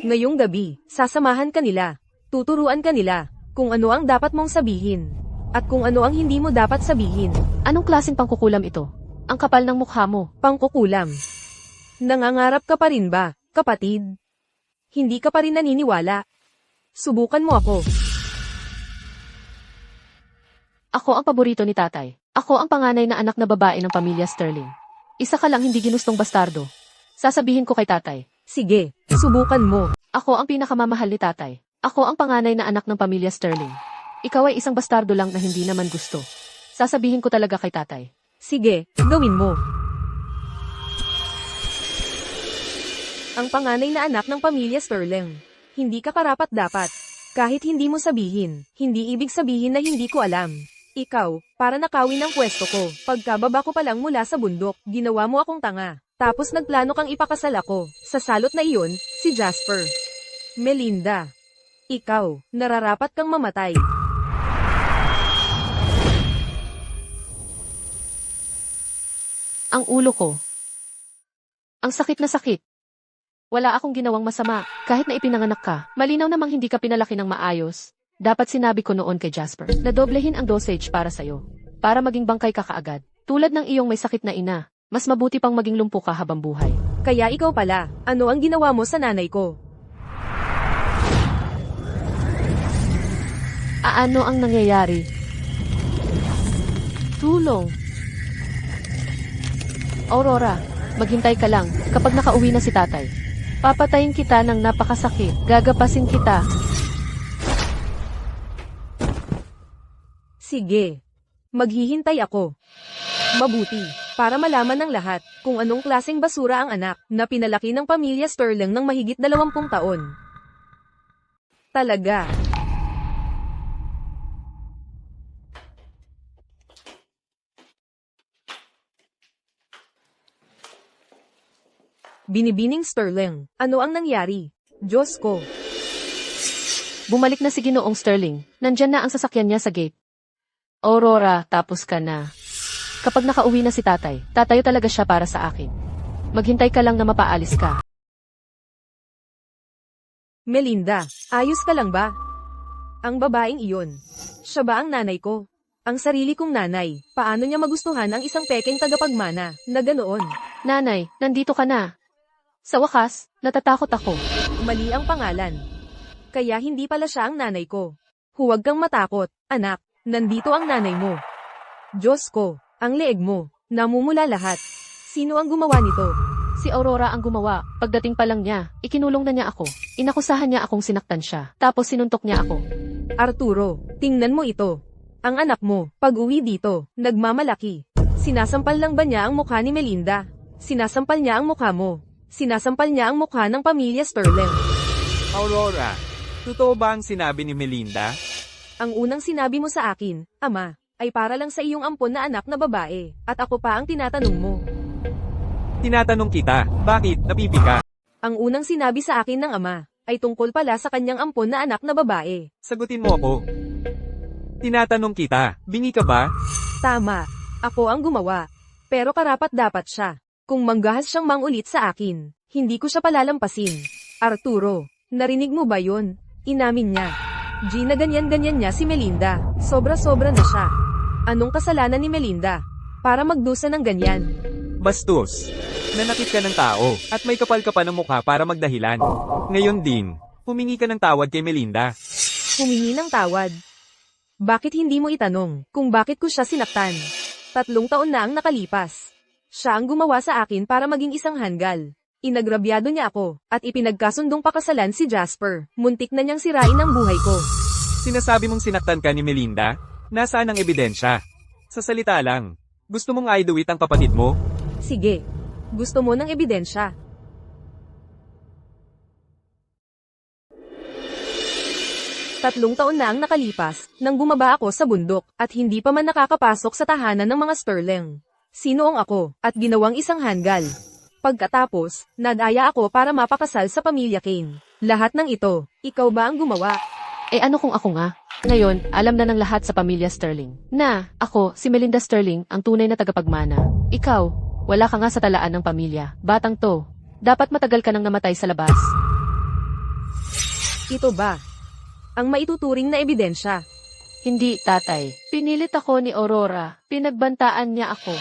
Ngayong gabi, sasamahan ka nila. Tuturuan ka nila kung ano ang dapat mong sabihin. At kung ano ang hindi mo dapat sabihin. Anong klaseng pangkukulam ito? Ang kapal ng mukha mo. Pangkukulam. Nangangarap ka pa rin ba, kapatid? Hindi ka pa rin naniniwala. Subukan mo ako. Ako ang paborito ni tatay. Ako ang panganay na anak na babae ng pamilya Sterling. Isa ka lang hindi ginustong bastardo. Sasabihin ko kay tatay. Sige, subukan mo. Ako ang pinakamamahal ni tatay. Ako ang panganay na anak ng pamilya Sterling. Ikaw ay isang bastardo lang na hindi naman gusto. Sasabihin ko talaga kay tatay. Sige, gawin mo. Ang panganay na anak ng pamilya Sterling. Hindi ka karapat-dapat. Kahit hindi mo sabihin, hindi ibig sabihin na hindi ko alam. Ikaw, para nakawin ang pwesto ko. Pagkababa ko pa lang mula sa bundok, ginawa mo akong tanga. Tapos nagplano kang ipakasal ako. Sa salot na iyon, si Jasper. Melinda. Ikaw, nararapat kang mamatay. Ang ulo ko. Ang sakit na sakit. Wala akong ginawang masama, kahit na ipinanganak ka. Malinaw namang hindi ka pinalaki ng maayos. Dapat sinabi ko noon kay Jasper na doblehin ang dosage para sa'yo. Para maging bangkay ka kaagad. Tulad ng iyong may sakit na ina, mas mabuti pang maging lumpo ka habang buhay. Kaya ikaw pala, ano ang ginawa mo sa nanay ko? Ano ang nangyayari? Tulong. Aurora, maghintay ka lang kapag nakauwi na si tatay. Papatayin kita ng napakasakit. Gagapasin kita. Sige. Maghihintay ako. Mabuti, para malaman ng lahat kung anong klaseng basura ang anak na pinalaki ng pamilya Sterling ng mahigit 20 taon. Talaga. Binibining Sterling, ano ang nangyari? Diyos ko. Bumalik na si Ginoong Sterling. Nandyan na ang sasakyan niya sa gate. Aurora, tapos ka na. Kapag nakauwi na si tatay, tatayo talaga siya para sa akin. Maghintay ka lang na mapaalis ka. Melinda, ayos ka lang ba? Ang babaeng iyon. Siya ba ang nanay ko? Ang sarili kong nanay, paano niya magustuhan ang isang pekeng tagapagmana na ganoon? Nanay, nandito ka na. Sa wakas, natatakot ako. Mali ang pangalan. Kaya hindi pala siya ang nanay ko. Huwag kang matakot, anak. Nandito ang nanay mo. Diyos ko, ang leeg mo. Namumula lahat. Sino ang gumawa nito? Si Aurora ang gumawa. Pagdating pa lang niya, ikinulong na niya ako. Inakusahan niya akong sinaktan siya. Tapos sinuntok niya ako. Arturo, tingnan mo ito. Ang anak mo, pag-uwi dito, nagmamalaki. Sinasampal lang ba niya ang mukha ni Melinda? Sinasampal niya ang mukha mo. Sinasampal niya ang mukha ng pamilya Sterling. Aurora, totoo ba ang sinabi ni Melinda? Ang unang sinabi mo sa akin, Ama, ay para lang sa iyong ampon na anak na babae, at ako pa ang tinatanong mo. Tinatanong kita, bakit napipi ka? Ang unang sinabi sa akin ng ama, ay tungkol pala sa kanyang ampon na anak na babae. Sagutin mo ako. Tinatanong kita, bingi ka ba? Tama, ako ang gumawa. Pero karapat dapat siya. Kung manggahas siyang mangulit sa akin, hindi ko siya palalampasin. Arturo, narinig mo ba yun? Inamin niya. Gina ganyan-ganyan niya si Melinda. Sobra-sobra na siya. Anong kasalanan ni Melinda? Para magdusa ng ganyan. Bastos. Nanakit ka ng tao, at may kapal ka pa ng mukha para magdahilan. Ngayon din, humingi ka ng tawad kay Melinda. Humingi ng tawad. Bakit hindi mo itanong kung bakit ko siya sinaktan? 3 taon na ang nakalipas. Siya ang gumawa sa akin para maging isang hanggal. Inagrabyado niya ako, at ipinagkasundong pakasalan si Jasper. Muntik na niyang sirain ang buhay ko. Sinasabi mong sinaktan ka ni Melinda? Nasaan ang ebidensya? Sa salita lang. Gusto mong aiduwit ang kapatid mo? Sige. Gusto mo ng ebidensya? Tatlong taon na ang nakalipas, nang bumaba ako sa bundok, at hindi pa man nakakapasok sa tahanan ng mga Sterling. Sinoong ako, at ginawang isang hanggal. Pagkatapos, nadaya ako para mapakasal sa pamilya Kane. Lahat ng ito, ikaw ba ang gumawa? Ano kung ako nga? Ngayon, alam na ng lahat sa pamilya Sterling. Na, ako, si Melinda Sterling, ang tunay na tagapagmana. Ikaw, wala ka nga sa talaan ng pamilya. Batang to. Dapat matagal ka nang namatay sa labas. Ito ba ang maituturing na ebidensya? Hindi, tatay. Pinilit ako ni Aurora. Pinagbantaan niya ako.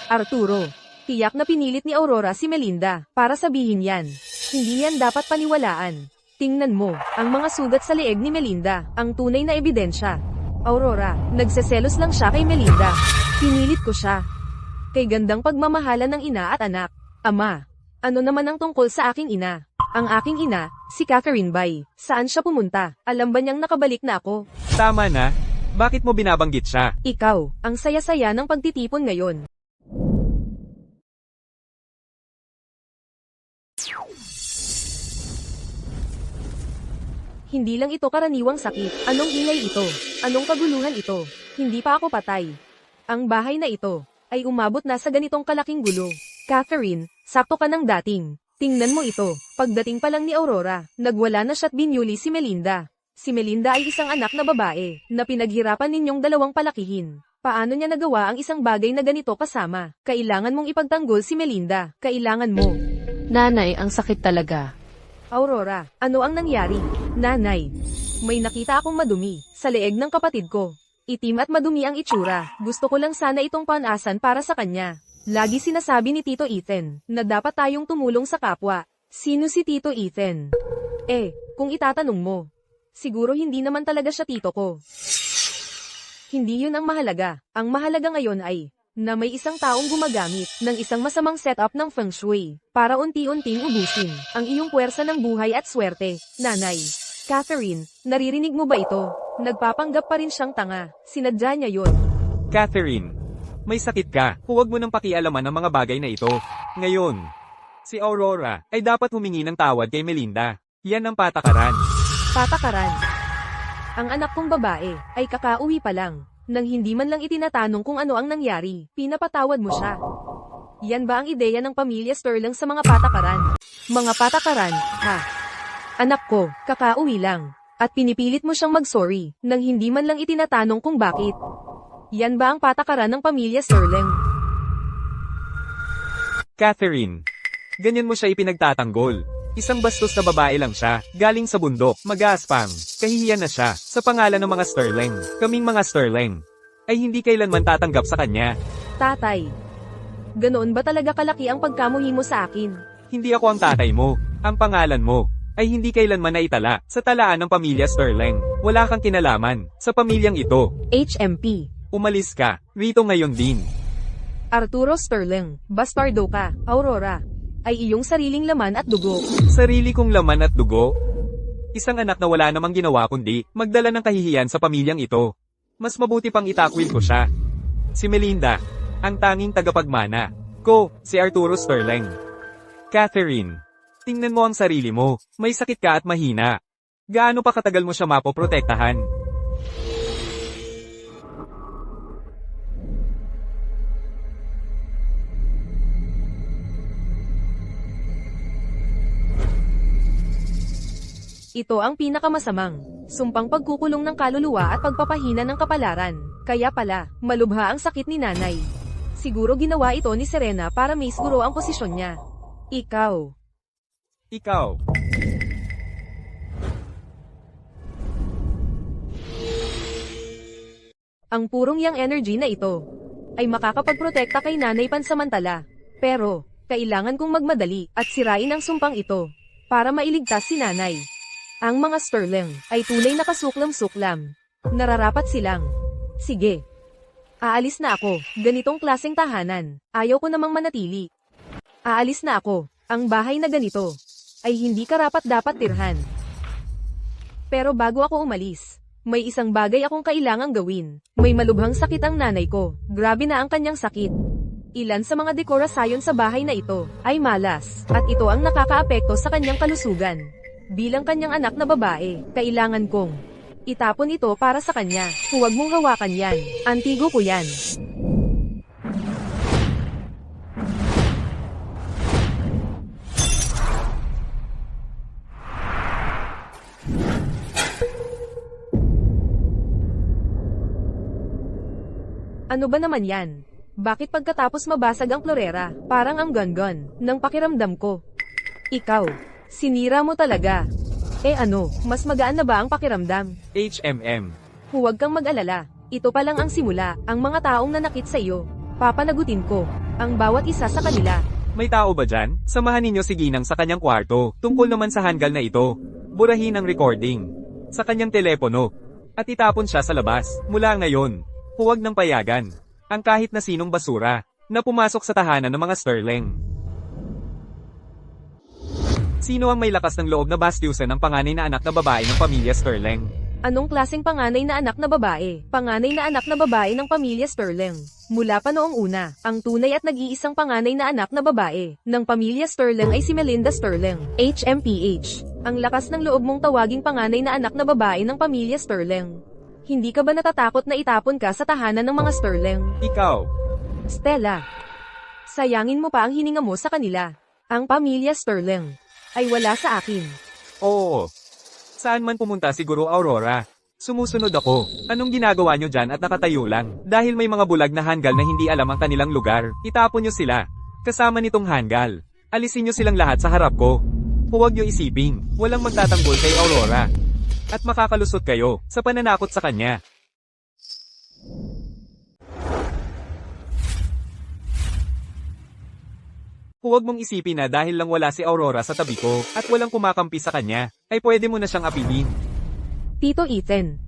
Arturo, tiyak na pinilit ni Aurora si Melinda para sabihin yan. Hindi yan dapat paniwalaan. Tingnan mo, ang mga sugat sa leeg ni Melinda, ang tunay na ebidensya. Aurora, nagseselos lang siya kay Melinda. Pinilit ko siya. Kay gandang pagmamahalan ng ina at anak. Ama, ano naman ang tungkol sa aking ina? Ang aking ina, si Catherine Bay. Saan siya pumunta? Alam ba niyang nakabalik na ako? Tama na. Bakit mo binabanggit siya? Ikaw, ang saya-saya ng pagtitipon ngayon. Hindi lang ito karaniwang sakit. Anong ingay ito? Anong kaguluhan ito? Hindi pa ako patay. Ang bahay na ito ay umabot na sa ganitong kalaking gulo. Catherine, sakto ka ng dating. Tingnan mo ito. Pagdating pa lang ni Aurora, nagwala na siya't binyuli si Melinda. Si Melinda ay isang anak na babae na pinaghirapan ninyong dalawang palakihin. Paano niya nagawa ang isang bagay na ganito kasama? Kailangan mong ipagtanggol si Melinda. Kailangan mo. Nanay, ang sakit talaga. Aurora, ano ang nangyari? Nanay, may nakita akong madumi sa leeg ng kapatid ko. Itim at madumi ang itsura. Gusto ko lang sana itong panasan para sa kanya. Lagi sinasabi ni Tito Ethan na dapat tayong tumulong sa kapwa. Sino si Tito Ethan? Kung itatanong mo, siguro hindi naman talaga siya tito ko. Hindi yun ang mahalaga. Ang mahalaga ngayon ay na may isang taong gumagamit ng isang masamang setup ng feng shui para unti-unting ubusin ang iyong puwersa ng buhay at swerte. Nanay, Catherine, naririnig mo ba ito? Nagpapanggap pa rin siyang tanga. Sinadya niya yun. Catherine, may sakit ka. Huwag mo nang pakialaman ang mga bagay na ito. Ngayon, si Aurora ay dapat humingi ng tawad kay Melinda. Yan ang patakaran. Patakaran. Ang anak kong babae ay kakauwi pa lang. Nang hindi man lang itinatanong kung ano ang nangyari, pinapatawad mo siya. Yan ba ang ideya ng pamilya Sterling sa mga patakaran? Mga patakaran, ha? Anak ko, kakauwi lang. At pinipilit mo siyang mag-sorry, nang hindi man lang itinatanong kung bakit. Yan ba ang patakaran ng pamilya Sterling? Catherine, ganyan mo siya ipinagtatanggol. Isang bastos na babae lang siya, galing sa bundok, mag-aaspang, kahihiyan na siya, sa pangalan ng mga Sterling. Kaming mga Sterling ay hindi kailanman tatanggap sa kanya. Tatay, ganoon ba talaga kalaki ang pagkamuhi mo sa akin? Hindi ako ang tatay mo. Ang pangalan mo ay hindi kailanman naitala sa talaan ng pamilya Sterling. Wala kang kinalaman sa pamilyang ito. HMP. Umalis ka, rito ngayon din. Arturo Sterling, bastardo ka. Aurora, ay iyong sariling laman at dugo. Sarili kong laman at dugo? Isang anak na wala namang ginawa kundi magdala ng kahihiyan sa pamilyang ito. Mas mabuti pang itakwil ko siya. Si Melinda, ang tanging tagapagmana ko, si Arturo Sterling. Catherine, tingnan mo ang sarili mo. May sakit ka at mahina. Gaano pa katagal mo siya mapoprotektahan? Ito ang pinakamasamang, sumpang pagkukulong ng kaluluwa at pagpapahina ng kapalaran. Kaya pala, malubha ang sakit ni nanay. Siguro ginawa ito ni Serena para maisguro ang posisyon niya. Ikaw. Ang purong yang energy na ito ay makakapagprotekta kay nanay pansamantala. Pero, kailangan kong magmadali at sirain ang sumpang ito para mailigtas si nanay. Ang mga Sterling ay tunay na kasuklam-suklam. Nararapat silang. Sige. Aalis na ako. Ganitong klaseng tahanan. Ayaw ko namang manatili. Aalis na ako. Ang bahay na ganito ay hindi karapat-dapat tirhan. Pero bago ako umalis, may isang bagay akong kailangang gawin. May malubhang sakit ang nanay ko. Grabe na ang kanyang sakit. Ilan sa mga dekorasyon sa bahay na ito ay malas, at ito ang nakakaapekto sa kanyang kalusugan. Bilang kanyang anak na babae, kailangan kong itapon ito para sa kanya. Huwag mong hawakan yan. Antigo ko yan. Ano ba naman yan? Bakit pagkatapos mabasag ang florera, parang ang gun-gun ng pakiramdam ko? Ikaw, sinira mo talaga. Eh ano, mas magaan na ba ang pakiramdam? HMM. Huwag kang mag-alala. Ito pa lang ang simula, ang mga taong nanakit sa iyo. Papanagutin ko, ang bawat isa sa kanila. May tao ba dyan? Samahan ninyo si Ginang sa kanyang kwarto, tungkol naman sa hanggal na ito. Burahin ang recording sa kanyang telepono. At itapon siya sa labas. Mula ngayon, huwag nang payagan ang kahit na sinong basura na pumasok sa tahanan ng mga Sterling. Sino ang may lakas ng loob na bastyusan ng panganay na anak na babae ng pamilya Sterling? Anong klaseng panganay na anak na babae? Panganay na anak na babae ng pamilya Sterling. Mula pa noong una, ang tunay at nag-iisang panganay na anak na babae ng pamilya Sterling ay si Melinda Sterling, HMPH. Ang lakas ng loob mong tawaging panganay na anak na babae ng pamilya Sterling. Hindi ka ba natatakot na itapon ka sa tahanan ng mga Sterling? Ikaw. Stella, sayangin mo pa ang hininga mo sa kanila. Ang pamilya Sterling ay wala sa akin. Oo. Saan man pumunta si Guru Aurora. Sumusunod ako. Anong ginagawa nyo dyan at nakatayo lang? Dahil may mga bulag na hanggal na hindi alam ang kanilang lugar. Itapon nyo sila. Kasama nitong hanggal. Alisin nyo silang lahat sa harap ko. Huwag nyo isiping, walang magtatanggol kay Aurora. At makakalusot kayo sa pananakot sa kanya. Huwag mong isipin na dahil lang wala si Aurora sa tabi ko at walang kumakampi sa kanya, ay pwede mo na siyang apilin. Tito Ethan,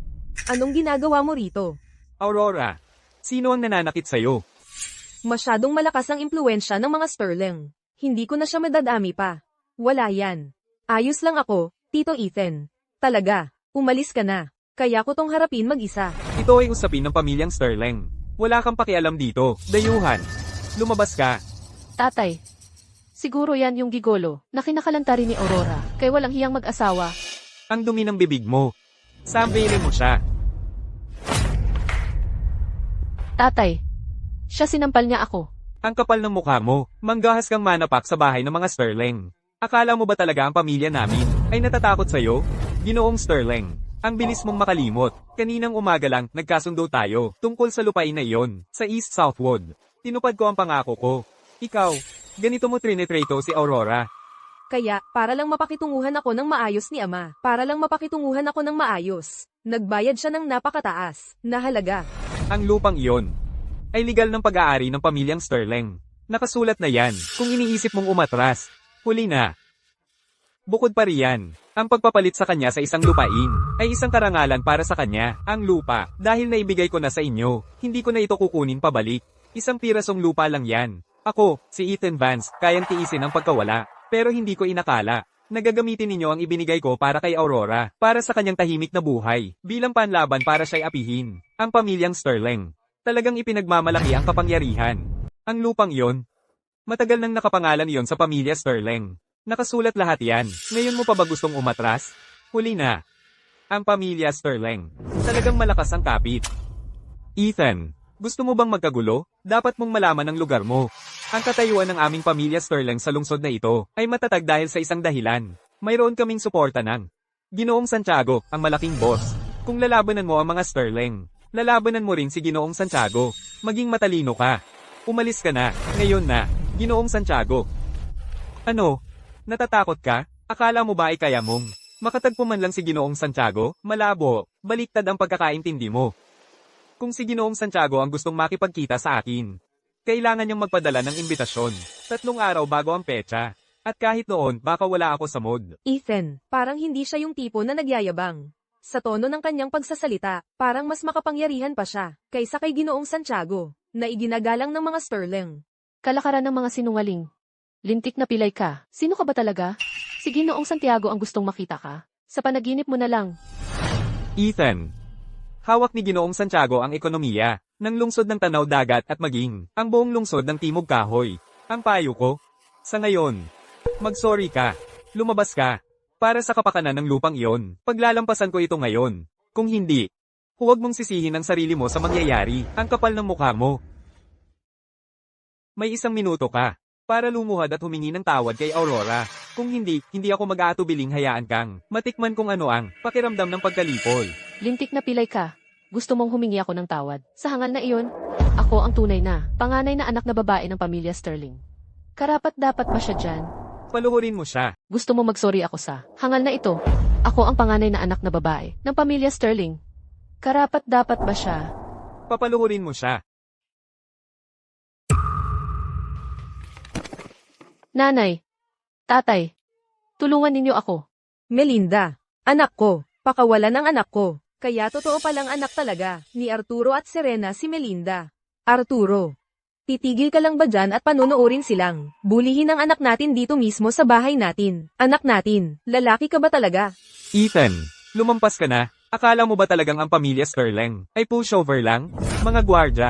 anong ginagawa mo rito? Aurora, sino ang nananakit sa'yo? Masyadong malakas ang impluensya ng mga Sterling. Hindi ko na siya madadami pa. Wala yan. Ayos lang ako, Tito Ethan. Talaga, umalis ka na. Kaya ko tong harapin mag-isa. Ito ay usapin ng pamilyang Sterling. Wala kang pakialam dito, dayuhan. Lumabas ka. Tatay, siguro yan yung gigolo na kinakalanta rin ni Aurora, kay walang hiyang mag-asawa. Ang dumi ng bibig mo. Sambayin mo siya. Tatay, siya sinampal niya ako. Ang kapal ng mukha mo, manggahas kang manapak sa bahay ng mga Sterling. Akala mo ba talaga ang pamilya namin ay natatakot sa'yo? Ginoong Sterling, ang bilis mong makalimot. Kaninang umaga lang, nagkasundo tayo tungkol sa lupain na iyon, sa East Southwood. Tinupad ko ang pangako ko. Ikaw, ganito mo trinitreto si Aurora. Kaya, para lang mapakitunguhan ako ng maayos ni Ama. Para lang mapakitunguhan ako ng maayos. Nagbayad siya ng napakataas na halaga. Ang lupang iyon ay legal ng pag-aari ng pamilyang Sterling. Nakasulat na yan kung iniisip mong umatras. Huli na. Bukod pa riyan, ang pagpapalit sa kanya sa isang lupain ay isang karangalan para sa kanya, ang lupa. Dahil naibigay ko na sa inyo, hindi ko na ito kukunin pabalik. Isang pirasong lupa lang yan. Ako, si Ethan Vance, kayang tiisin ang pagkawala. Pero hindi ko inakala. Nagagamitin ninyo ang ibinigay ko para kay Aurora, para sa kanyang tahimik na buhay, bilang panlaban para siya'y apihin, ang pamilyang Sterling. Talagang ipinagmamalaki ang kapangyarihan. Ang lupang iyon, matagal nang nakapangalan iyon sa pamilya Sterling. Nakasulat lahat yan. Ngayon mo pa ba gustong umatras? Huli na. Ang pamilya Sterling. Talagang malakas ang kapit. Ethan, gusto mo bang magkagulo? Dapat mong malaman ang lugar mo. Ang katayuan ng aming pamilya Sterling sa lungsod na ito ay matatag dahil sa isang dahilan. Mayroon kaming suporta ng Ginoong Santiago, ang malaking boss. Kung lalabanan mo ang mga Sterling, lalabanan mo rin si Ginoong Santiago. Maging matalino ka. Umalis ka na, ngayon na, Ginoong Santiago. Ano? Natatakot ka? Akala mo ba ay kaya mong makatagpo man lang si Ginoong Santiago? Malabo, baliktad ang pagkakaintindi mo. Kung si Ginoong Santiago ang gustong makipagkita sa akin, kailangan niyang magpadala ng imbitasyon, 3 araw bago ang petsa. At kahit noon, baka wala ako sa mood. Ethan, parang hindi siya yung tipo na nagyayabang. Sa tono ng kanyang pagsasalita, parang mas makapangyarihan pa siya, kaysa kay Ginoong Santiago, na iginagalang ng mga Sterling. Kalakaran ng mga sinungaling. Lintik na pilay ka. Sino ka ba talaga? Si Ginoong Santiago ang gustong makita ka. Sa panaginip mo na lang. Ethan, hawak ni Ginoong Santiago ang ekonomiya ng lungsod ng Tanaw Dagat at maging ang buong lungsod ng Timog Kahoy. Ang payo ko, sa ngayon, mag-sorry ka, lumabas ka, para sa kapakanan ng lupang iyon. Paglalampasan ko ito ngayon. Kung hindi, huwag mong sisihin ang sarili mo sa mangyayari, ang kapal ng mukha mo. May 1 minuto ka para lumuhad at humingi ng tawad kay Aurora. Kung hindi, hindi ako mag-aatubiling hayaan kang matikman kung ano ang pakiramdam ng pagkalipol. Lintik na pilay ka. Gusto mong humingi ako ng tawad. Sa hangal na iyon, ako ang tunay na, panganay na anak na babae ng pamilya Sterling. Karapat dapat ba siya dyan? Paluhurin mo siya. Gusto mo magsorry ako sa hangal na ito? Ako ang panganay na anak na babae ng pamilya Sterling. Karapat dapat ba siya? Papaluhurin mo siya. Nanay, tatay, tulungan ninyo ako. Melinda, anak ko, pakawalan ng anak ko. Kaya totoo palang anak talaga, ni Arturo at Serena si Melinda. Arturo, titigil ka lang ba dyan at panunuorin silang? Bulihin ang anak natin dito mismo sa bahay natin. Anak natin, lalaki ka ba talaga? Ethan, lumampas ka na. Akala mo ba talagang ang pamilya Sterling ay pushover lang? Mga gwardya.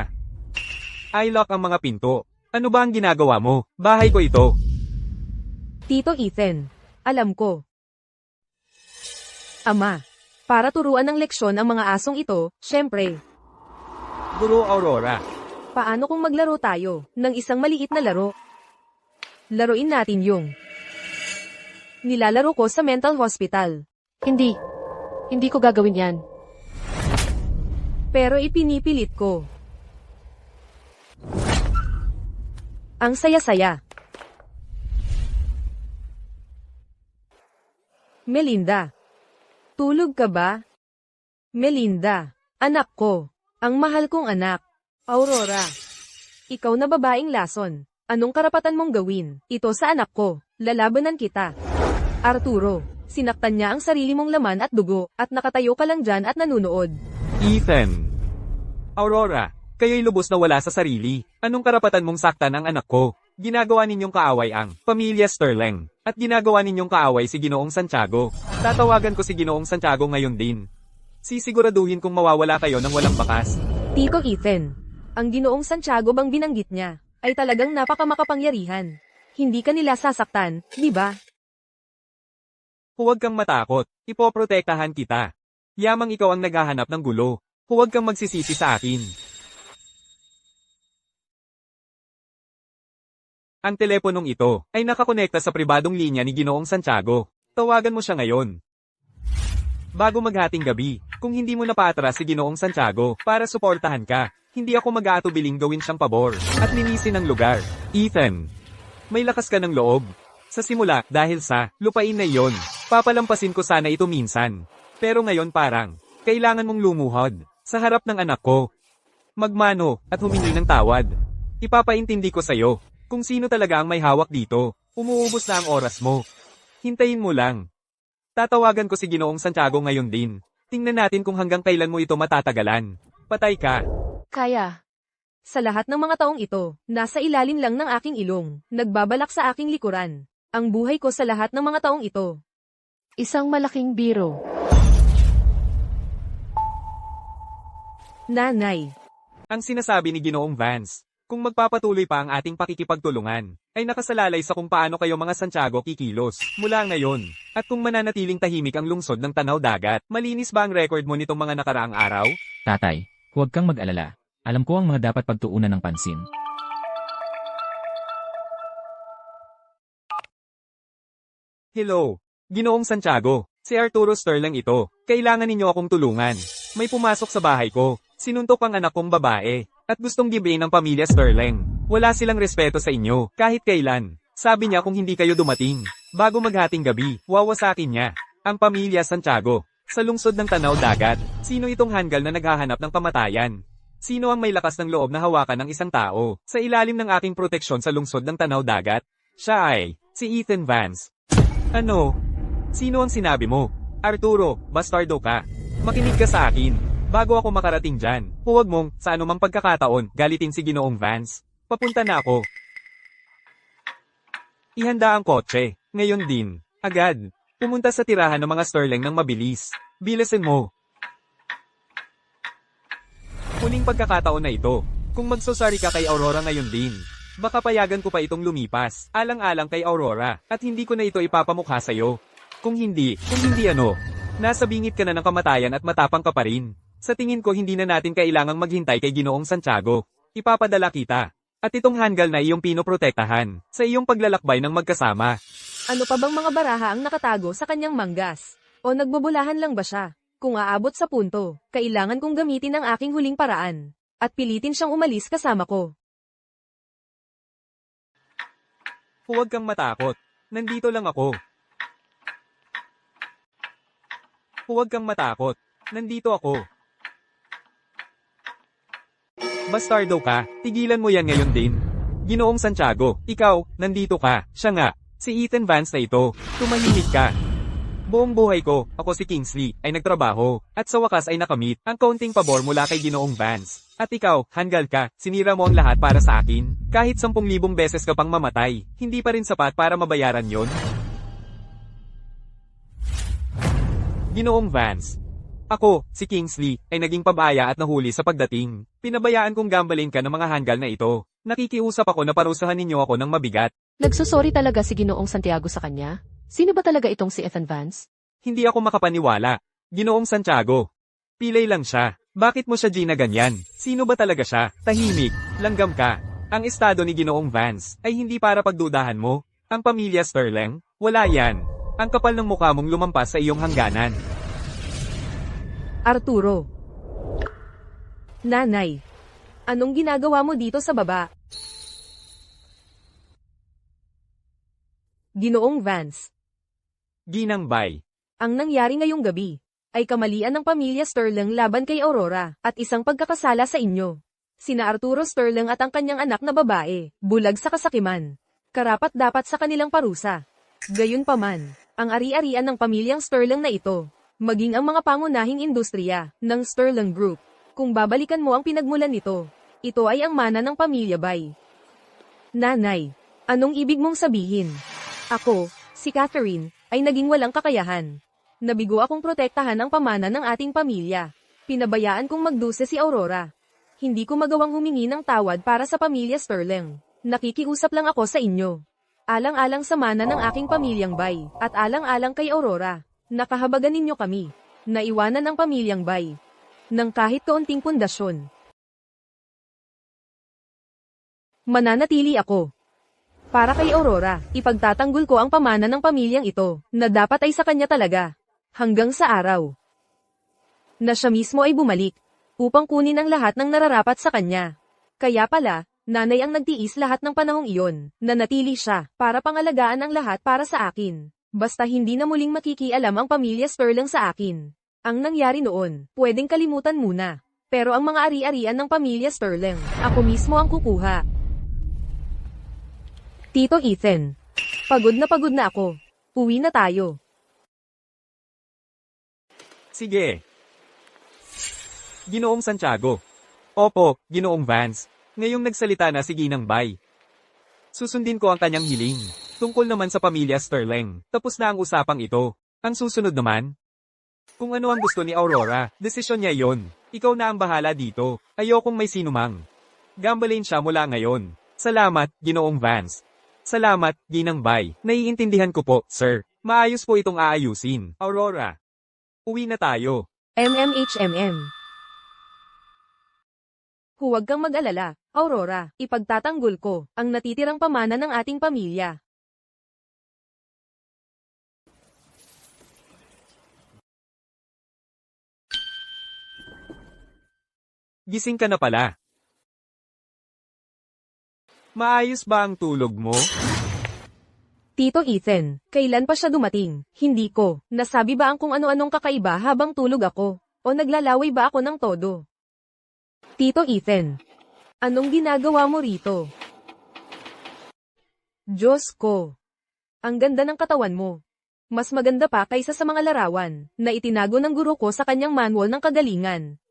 I-lock ang mga pinto. Ano ba ang ginagawa mo? Bahay ko ito. Tito Ethan, alam ko. Ama, para turuan ng leksyon ang mga asong ito, syempre, Guro Aurora. paano kung maglaro tayo ng isang maliit na laro? Laruin natin yung nilalaro ko sa mental hospital. Hindi ko gagawin yan. Pero ipinipilit ko. Ang saya-saya. Melinda. Tulog ka ba? Melinda. Anak ko. Ang mahal kong anak. Aurora. Ikaw na babaeng lason. Anong karapatan mong gawin? Ito sa anak ko. Lalabanan kita. Arturo. Sinaktan niya ang sarili mong laman at dugo, at nakatayo ka lang dyan at nanunood. Ethan. Aurora, kayo'y lubos na wala sa sarili. Anong karapatan mong saktan ang anak ko? Ginagawa ninyong kaaway ang pamilya Sterling. At ginagawa ninyong kaaway si Ginoong Santiago. Tatawagan ko si Ginoong Santiago ngayon din. Sisiguraduhin kung mawawala kayo ng walang bakas. Tito Ethan, ang Ginoong Santiago bang binanggit niya, ay talagang napakamakapangyarihan. Hindi ka nila sasaktan, di ba? Huwag kang matakot. Ipoprotektahan kita. Yamang ikaw ang naghahanap ng gulo. Huwag kang magsisisi sa akin. Ang teleponong ito ay nakakonekta sa pribadong linya ni Ginoong Santiago. Tawagan mo siya ngayon. Bago maghating gabi, kung hindi mo napaatras si Ginoong Santiago para suportahan ka, hindi ako mag-aatubiling gawin siyang pabor at linisin ang lugar. Ethan, may lakas ka ng loob. Sa simula, dahil sa lupain na iyon, papalampasin ko sana ito minsan. Pero ngayon parang, kailangan mong lumuhod sa harap ng anak ko. Magmano at humingi ng tawad. Ipapaintindi ko sa'yo kung sino talaga ang may hawak dito. Umuubos na ang oras mo. Hintayin mo lang. Tatawagan ko si Ginoong Santiago ngayon din. Tingnan natin kung hanggang kailan mo ito matatagalan. Patay ka. Kaya. Sa lahat ng mga taong ito, nasa ilalim lang ng aking ilong, nagbabalak sa aking likuran. Ang buhay ko sa lahat ng mga taong ito. Isang malaking biro. Nanay. Ang sinasabi ni Ginoong Vance, kung magpapatuloy pa ang ating pakikipagtulungan, ay nakasalalay sa kung paano kayo mga Santiago kikilos mula ngayon. At kung mananatiling tahimik ang lungsod ng Tanaw Dagat, malinis ba ang record mo nitong mga nakaraang araw? Tatay, huwag kang mag-alala. Alam ko ang mga dapat pagtuunan ng pansin. Hello, Ginoong Santiago. Si Arturo Sterling ito. Kailangan ninyo akong tulungan. May pumasok sa bahay ko. Sinuntok ang anak kong babae. At gustong gibain ng pamilya Sterling. Wala silang respeto sa inyo, kahit kailan. Sabi niya kung hindi kayo dumating. Bago maghating gabi, wawasakin niya. Ang pamilya Santiago. Sa lungsod ng Tanaw Dagat, sino itong hanggal na naghahanap ng pamatayan? Sino ang may lakas ng loob na hawakan ng isang tao? Sa ilalim ng aking proteksyon sa lungsod ng Tanaw Dagat? Siya ay si Ethan Vance. Ano? Sino ang sinabi mo? Arturo, bastardo ka. Makinig ka sa akin. Bago ako makarating dyan, huwag mong, sa anumang pagkakataon, galitin si Ginoong Vance. Papunta na ako. Ihanda ang kotse. Ngayon din. Agad. Pumunta sa tirahan ng mga Sterling ng mabilis. Bilisin mo. Huling pagkakataon na ito. Kung magsusari ka kay Aurora ngayon din, baka payagan ko pa itong lumipas, alang-alang kay Aurora, at hindi ko na ito ipapamukha sa'yo. Kung hindi ano, nasa bingit ka na ng kamatayan at matapang ka pa rin. Sa tingin ko hindi na natin kailangang maghintay kay Ginoong Santiago. Ipapadala kita. At itong hanggal na iyong pinoprotektahan, sa iyong paglalakbay ng magkasama. Ano pa bang mga baraha ang nakatago sa kanyang manggas? O nagbubulahan lang ba siya? Kung aabot sa punto, kailangan kong gamitin ang aking huling paraan. At pilitin siyang umalis kasama ko. Huwag kang matakot. Nandito lang ako. Huwag kang matakot. Nandito ako. Bastardo ka, tigilan mo yan ngayon din. Ginoong Santiago, ikaw, nandito ka, siya nga, si Ethan Vance na ito, tumahimik ka. Buong buhay ko, ako si Kingsley, ay nagtrabaho, at sa wakas ay nakamit ang kaunting pabor mula kay Ginoong Vance. At ikaw, hanggal ka, sinira mo ang lahat para sa akin, kahit 10,000 beses ka pang mamatay, hindi pa rin sapat para mabayaran yon. Ginoong Vance. Ako, si Kingsley, ay naging pabaya at nahuli sa pagdating. Pinabayaan kong gambalin ka ng mga hanggal na ito. Nakikiusap ako na parusahan ninyo ako ng mabigat. Nagsusorry talaga si Ginoong Santiago sa kanya? Sino ba talaga itong si Ethan Vance? Hindi ako makapaniwala. Ginoong Santiago. Pilay lang siya. Bakit mo siya ginaganyan? Sino ba talaga siya? Tahimik. Langgam ka. Ang estado ni Ginoong Vance ay hindi para pagdudahan mo. Ang pamilya Sterling, wala yan. Ang kapal ng mukha mong lumampas sa iyong hangganan. Arturo. Nanay. Anong ginagawa mo dito sa baba? Ginoong Vance. Ginang Bay. Ang nangyari ngayong gabi ay kamalian ng pamilya Sterling laban kay Aurora at isang pagkakasala sa inyo. Sina Arturo Sterling at ang kanyang anak na babae, bulag sa kasakiman. Karapat-dapat sa kanilang parusa. Gayunpaman, ang ari-arian ng pamilyang Sterling na ito, maging ang mga pangunahing industriya ng Sterling Group. Kung babalikan mo ang pinagmulan nito, ito ay ang mana ng pamilya Bay. Nanay, anong ibig mong sabihin? Ako, si Catherine, ay naging walang kakayahan. Nabigo akong protektahan ang pamana ng ating pamilya. Pinabayaan kong magduse si Aurora. Hindi ko magawang humingi ng tawad para sa pamilya Sterling. Nakikiusap lang ako sa inyo. Alang-alang sa mana ng aking pamilyang Bay, at alang-alang kay Aurora. Nakahabagan ninyo kami. Naiwanan ng pamilyang Bay. Nang kahit kaunting pundasyon. Mananatili ako. Para kay Aurora, ipagtatanggol ko ang pamana ng pamilyang ito, na dapat ay sa kanya talaga. Hanggang sa araw na siya mismo ay bumalik, upang kunin ang lahat ng nararapat sa kanya. Kaya pala, nanay ang nagtiis lahat ng panahong iyon, na natili siya, para pangalagaan ang lahat para sa akin. Basta hindi na muling makikialam ang pamilya Sterling sa akin. Ang nangyari noon, pwedeng kalimutan muna. Pero ang mga ari-arian ng pamilya Sterling, ako mismo ang kukuha. Tito Ethan. Pagod na ako. Uwi na tayo. Sige. Ginoong Santiago. Opo, Ginoong Vance. Ngayong nagsalita na si Ginang Bay. Susundin ko ang kanyang hiling. Tungkol naman sa pamilya Sterling. Tapos na ang usapang ito. Ang susunod naman? Kung ano ang gusto ni Aurora, desisyon niya yon. Ikaw na ang bahala dito. Ayokong may sinumang. Gambalin siya mula ngayon. Salamat, Ginoong Vance. Salamat, Ginang Bay. Naiintindihan ko po, sir. Maayos po itong aayusin. Aurora. Uwi na tayo. MMHMM. Huwag kang mag-alala, Aurora. Ipagtatanggol ko ang natitirang pamana ng ating pamilya. Gising ka na pala. Maayos ba ang tulog mo? Tito Ethan, kailan pa siya dumating? Hindi ko. Nasabi ba ang kung ano-anong kakaiba habang tulog ako? O naglalaway ba ako ng todo? Tito Ethan, anong ginagawa mo rito? Diyos ko. Ang ganda ng katawan mo. Mas maganda pa kaysa sa mga larawan na itinago ng guro ko sa kanyang manual ng kagalingan.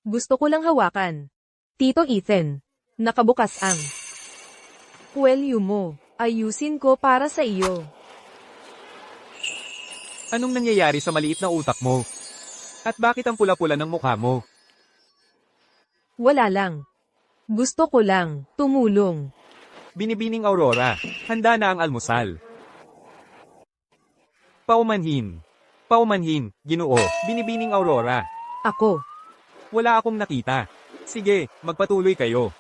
Gusto ko lang hawakan. Tito Ethan, nakabukas ang kwelyo mo. Ayusin ko para sa iyo. Anong nangyayari sa maliit na utak mo? At bakit ang pula-pula ng mukha mo? Wala lang. Gusto ko lang tumulong. Binibining Aurora, handa na ang almusal. Paumanhin. Paumanhin, Ginoo, binibining Aurora. Ako. Wala akong nakita. Sige, magpatuloy kayo.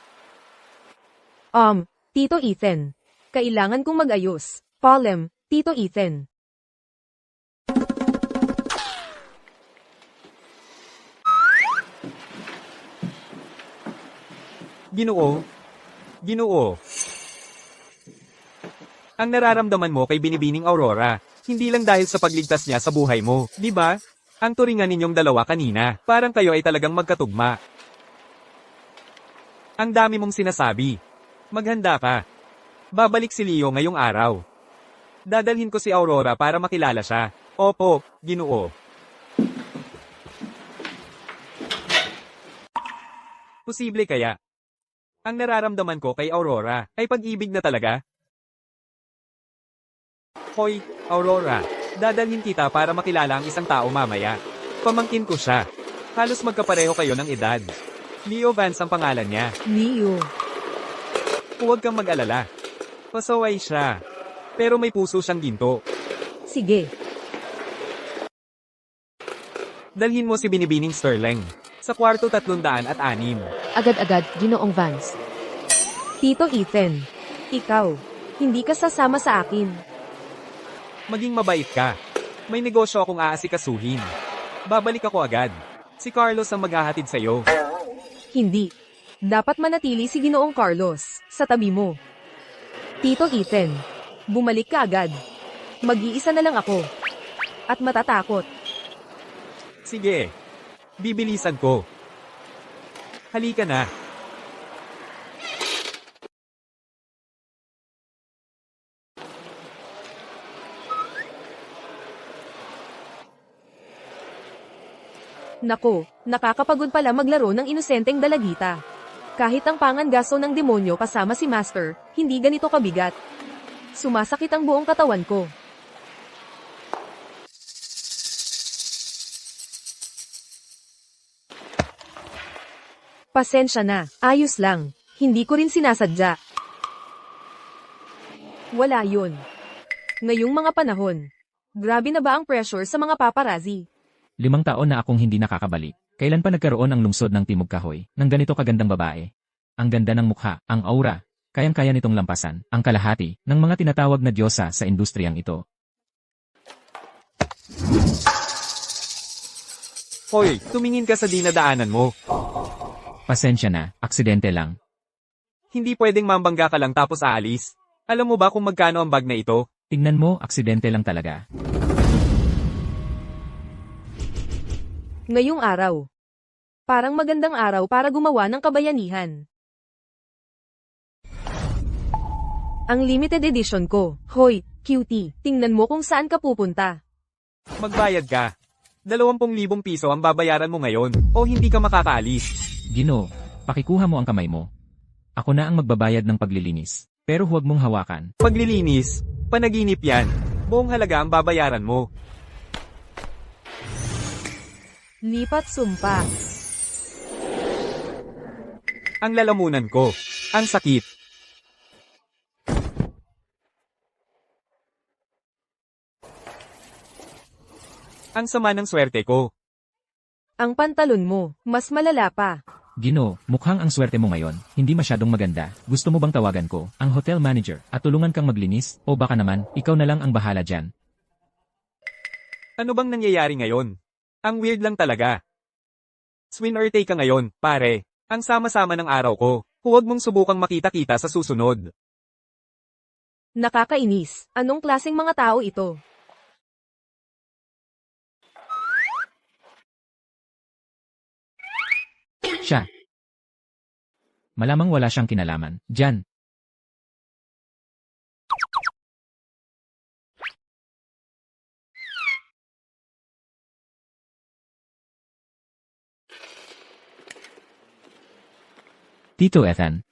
Tito Ethan. Kailangan kong mag-ayos. Palem, Tito Ethan. Ginoo. Ginoo. Ang nararamdaman mo kay Binibining Aurora, hindi lang dahil sa pagligtas niya sa buhay mo, di ba? Ang turingan ninyong dalawa kanina, parang kayo ay talagang magkatugma. Ang dami mong sinasabi. Maghanda ka. Babalik si Leo ngayong araw. Dadalhin ko si Aurora para makilala siya. Opo, Ginoo. Posible kaya? Ang nararamdaman ko kay Aurora ay pag-ibig na talaga? Hoy, Aurora, dadalhin kita para makilala ang isang tao mamaya. Pamangkin ko siya. Halos magkapareho kayo ng edad. Leo Vance ang pangalan niya. Leo. Huwag kang mag-alala. Pasaway siya. Pero may puso siyang ginto. Sige. Dalhin mo si Binibining Sterling. Sa kwarto 306. Agad-agad, Ginoong Vance. Tito Ethan. Ikaw. Hindi ka sasama sa akin. Maging mabait ka. May negosyo akong aasikasuhin. Babalik ako agad. Si Carlos ang maghahatid sa'yo. Hindi. Dapat manatili si Ginoong Carlos sa tabi mo. Tito Ethan. Bumalik ka agad. Mag-iisa na lang ako. At matatakot. Sige. Bibilisan ko. Halika na. Nako, nakakapagod pala maglaro ng inosenteng dalagita. Kahit ang pangangaso ng demonyo kasama si Master, hindi ganito kabigat. Sumasakit ang buong katawan ko. Pasensya na, ayos lang. Hindi ko rin sinasadya. Wala yun. Ngayong mga panahon, grabe na ba ang pressure sa mga paparazzi? 5 taon na akong hindi nakakabalik. Kailan pa nagkaroon ang lungsod ng Timog Kahoy ng ganito kagandang babae? Ang ganda ng mukha, ang aura, kayang-kaya nitong lampasan ang kalahati ng mga tinatawag na diyosa sa industriyang ito. Hoy, tumingin ka sa dinadaanan mo. Pasensya na, aksidente lang. Hindi pwedeng mambangga ka lang tapos aalis. Alam mo ba kung magkano ang bag na ito? Tingnan mo, aksidente lang talaga. Ngayong araw. Parang magandang araw para gumawa ng kabayanihan. Ang limited edition ko. Hoy, cutie, tingnan mo kung saan ka pupunta. Magbayad ka. 20,000 piso ang babayaran mo ngayon, o hindi ka makakaalis. Gino, pakikuha mo ang kamay mo. Ako na ang magbabayad ng paglilinis. Pero huwag mong hawakan. Paglilinis, panaginip yan. Buong halaga ang babayaran mo. Lipat sumpa. Ang lalamunan ko. Ang sakit. Ang sama ng swerte ko. Ang pantalon mo, mas malala pa. Gino, mukhang ang swerte mo ngayon, hindi masyadong maganda. Gusto mo bang tawagan ko, ang hotel manager, at tulungan kang maglinis? O baka naman, ikaw na lang ang bahala dyan. Ano bang nangyayari ngayon? Ang weird lang talaga. Swin or take ka ngayon, pare. Ang sama-sama ng araw ko. Huwag mong subukang makita-kita sa susunod. Nakakainis. Anong klaseng mga tao ito? Siya. Malamang wala siyang kinalaman. Diyan. Tito Ethan.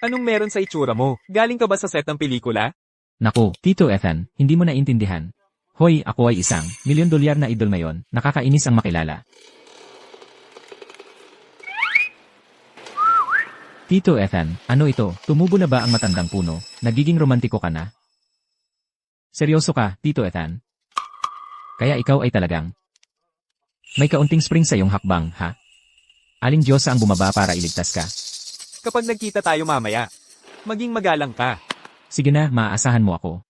Anong meron sa itsura mo? Galing ka ba sa set ng pelikula? Naku, Tito Ethan, hindi mo naintindihan. Hoy, ako ay isang $1 million na idol ngayon, nakakainis ang makilala. Tito Ethan, ano ito? Tumubo na ba ang matandang puno? Nagiging romantiko ka na? Seryoso ka, Tito Ethan? Kaya ikaw ay talagang may kaunting spring sa iyong hakbang, ha? Aling Diyosa ang bumaba para iligtas ka? Kapag nagkita tayo mamaya, maging magalang ka. Sige na, maaasahan mo ako.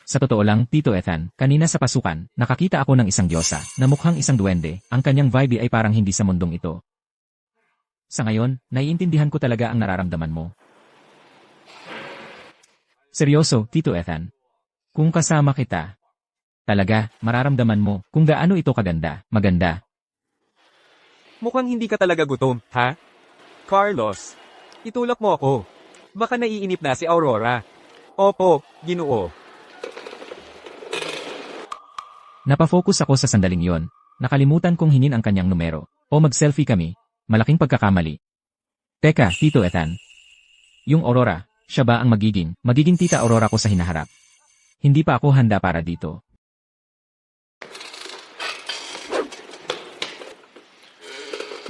Sa totoo lang, Tito Ethan, kanina sa pasukan, nakakita ako ng isang diyosa na mukhang isang duwende. Ang kanyang vibe ay parang hindi sa mundong ito. Sa ngayon, naiintindihan ko talaga ang nararamdaman mo. Seryoso, Tito Ethan. Kung kasama kita, talaga, mararamdaman mo kung gaano ito kaganda, maganda. Mukhang hindi ka talaga gutom, ha? Carlos, itulak mo ako. Baka naiinip na si Aurora. Opo, Ginoo. Napafocus ako sa sandaling yon. Nakalimutan kong hingin ang kanyang numero. O mag-selfie kami. Malaking pagkakamali. Teka, Tito Ethan. Yung Aurora, siya ba ang magiging tita Aurora ko sa hinaharap? Hindi pa ako handa para dito.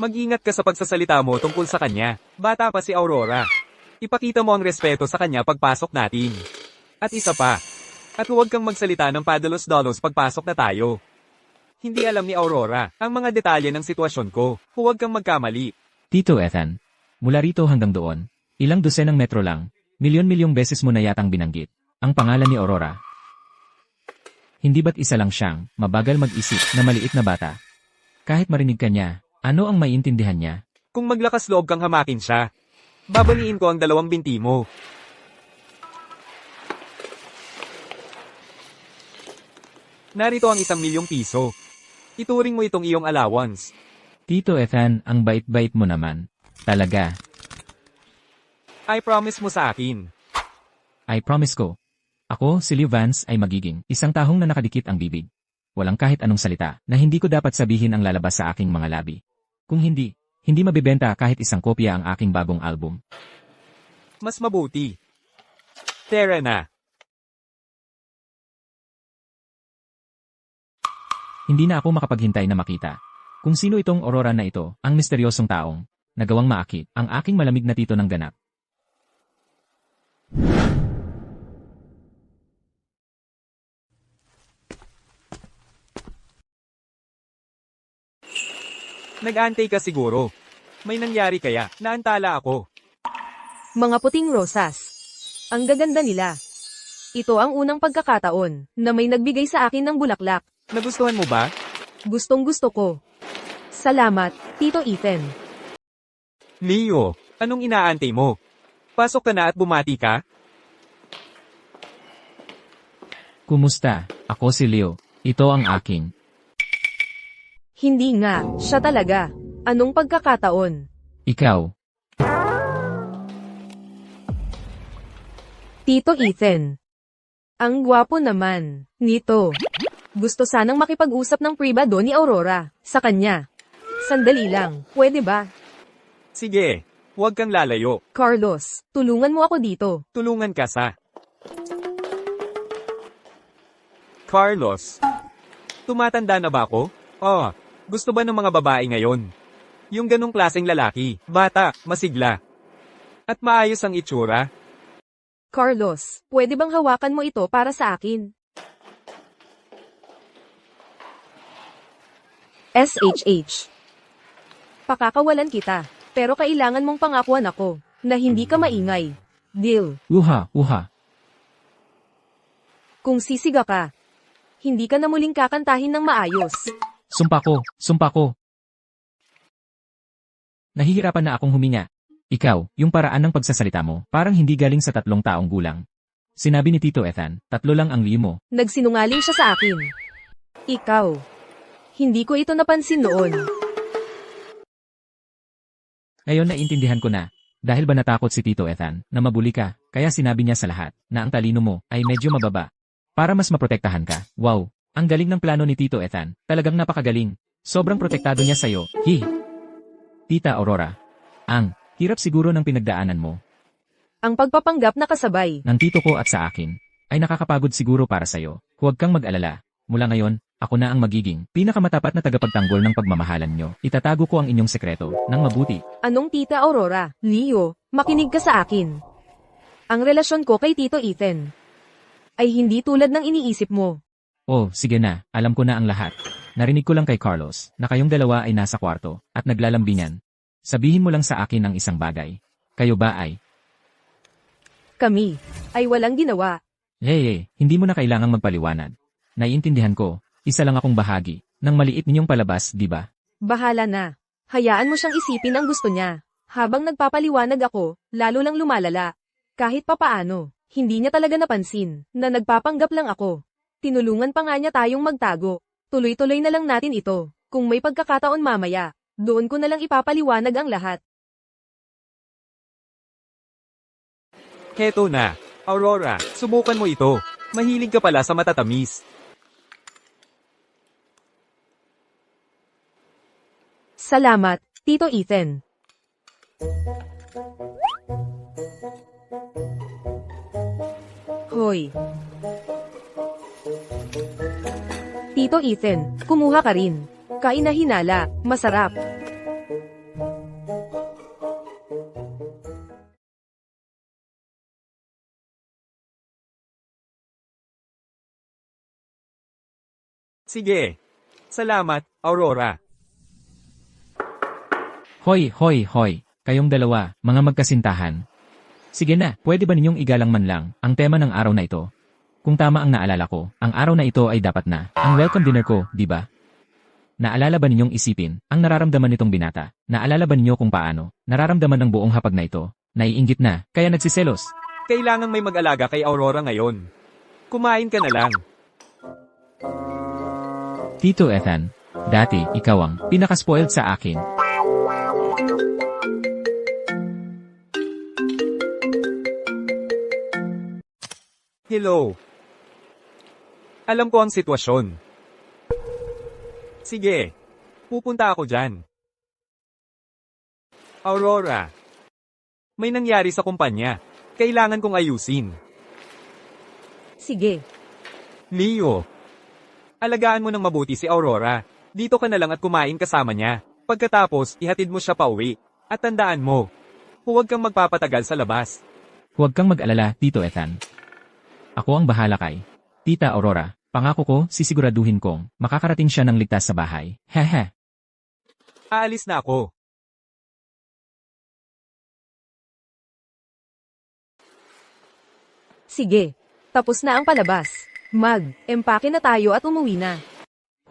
Mag-ingat ka sa pagsasalita mo tungkol sa kanya. Bata pa si Aurora. Ipakita mo ang respeto sa kanya pagpasok natin. At isa pa. At huwag kang magsalita ng padalos-dalos pagpasok na tayo. Hindi alam ni Aurora ang mga detalye ng sitwasyon ko. Huwag kang magkamali. Tito Ethan, mula rito hanggang doon, ilang dosenang metro lang, milyon-milyong beses mo na yatang binanggit ang pangalan ni Aurora. Hindi ba't isa lang siyang mabagal mag-isip na maliit na bata? Kahit marinig ka niya, ano ang maiintindihan niya? Kung maglakas loob kang hamakin siya, babaliin ko ang 2 binti mo. Narito ang 1,000,000 piso. Ituring mo itong iyong allowance. Tito Ethan, ang bait-bait mo naman. Talaga. I promise mo sa akin. I promise ko. Ako, si Leo Vance, ay magiging isang tahong na nakadikit ang bibig. Walang kahit anong salita na hindi ko dapat sabihin ang lalabas sa aking mga labi. Kung hindi mabibenta kahit isang kopya ang aking bagong album. Mas mabuti. Tara na. Hindi na ako makapaghintay na makita kung sino itong Aurora na ito, ang misteryosong taong nagawang maakit ang aking malamig na tito ng ganap. Nag-aantay ka siguro. May nangyari kaya, naantala ako. Mga puting rosas. Ang gaganda nila. Ito ang unang pagkakataon na may nagbigay sa akin ng bulaklak. Nagustuhan mo ba? Gustong gusto ko. Salamat, Tito Ethan. Leo, anong inaantay mo? Pasok ka na at bumati ka? Kumusta? Ako si Leo. Ito ang aking. Hindi nga, siya talaga. Anong pagkakataon? Ikaw. Tito Ethan. Ang gwapo naman, nito. Gusto sanang makipag-usap ng pribado ni Aurora, sa kanya. Sandali lang, pwede ba? Sige, huwag kang lalayo. Carlos, tulungan mo ako dito. Tulungan ka sa... Carlos. Tumatanda na ba ako? Oh, gusto ba ng mga babae ngayon? Yung ganong klaseng lalaki, bata, masigla. At maayos ang itsura. Carlos, pwede bang hawakan mo ito para sa akin? SHH. Pakakawalan kita, pero kailangan mong pangakuan ako, na hindi ka maingay. Deal. Uha. Kung sisiga ka, hindi ka na muling kakantahin ng maayos. Sumpa ko. Nahihirapan na akong huminga. Ikaw, yung paraan ng pagsasalita mo, parang hindi galing sa 3 taong gulang. Sinabi ni Tito Ethan, 3 lang ang limo. Nagsinungaling siya sa akin. Ikaw. Hindi ko ito napansin noon. Ngayon naiintindihan ko na. Dahil ba natakot si Tito Ethan na mabuli ka, kaya sinabi niya sa lahat na ang talino mo ay medyo mababa. Para mas maprotektahan ka. Wow, ang galing ng plano ni Tito Ethan. Talagang napakagaling. Sobrang protektado niya sa'yo. Tita Aurora. Ang hirap siguro ng pinagdaanan mo. Ang pagpapanggap na kasabay. Ng tito ko at sa akin ay nakakapagod siguro para sa'yo. Huwag kang mag-alala. Mula ngayon, ako na ang magiging pinakamatapat na tagapagtanggol ng pagmamahalan nyo. Itatago ko ang inyong sekreto ng mabuti. Anong Tita Aurora? Leo, makinig ka sa akin. Ang relasyon ko kay Tito Ethan ay hindi tulad ng iniisip mo. Oh, sige na. Alam ko na ang lahat. Narinig ko lang kay Carlos na kayong dalawa ay nasa kwarto at naglalambingan. Sabihin mo lang sa akin ang isang bagay. Kayo ba ay? Kami ay walang ginawa. Hindi mo na kailangang magpaliwanag. Naiintindihan ko, isa lang akong bahagi ng maliit ninyong palabas, di ba? Bahala na. Hayaan mo siyang isipin ang gusto niya. Habang nagpapaliwanag ako, lalo lang lumalala. Kahit papaano, Hindi niya talaga napansin na nagpapanggap lang ako. Tinulungan pa nga niya tayong magtago. Tuloy-tuloy na lang natin ito. Kung may pagkakataon mamaya, doon ko na lang ipapaliwanag ang lahat. Heto na. Aurora, subukan mo ito. Mahilig ka pala sa matatamis. Salamat, Tito Ethan. Hoy. Tito Ethan, kumuha ka rin. Kain na hinala, masarap. Sige. Salamat, Aurora. Hoy, hoy, hoy. Kayong dalawa, mga magkasintahan. Sige na, pwede ba ninyong igalang man lang ang tema ng araw na ito? Kung tama ang naalala ko, ang araw na ito ay dapat na ang welcome dinner ko, di ba? Naalala ba ninyong isipin ang nararamdaman nitong binata? Naalala ba ninyo kung paano nararamdaman ng buong hapag na ito? Naiinggit na, kaya nagsiselos. Kailangang may mag-alaga kay Aurora ngayon. Kumain ka na lang. Tito Ethan, dati ikaw ang pinaka-spoiled sa akin. Hello. Alam ko ang sitwasyon. Sige. Pupunta ako dyan. Aurora. May nangyari sa kumpanya. Kailangan kong ayusin. Sige. Leo. Alagaan mo ng mabuti si Aurora. Dito ka na lang at kumain kasama niya. Pagkatapos, ihatid mo siya pauwi. At tandaan mo, huwag kang magpapatagal sa labas. Huwag kang mag-alala, Tito Ethan. Ako ang bahala kay Tita Aurora. Pangako ko, sisiguraduhin kong makakarating siya ng ligtas sa bahay. Hehe. Aalis na ako. Sige. Tapos na ang palabas. Empake na tayo at umuwi na.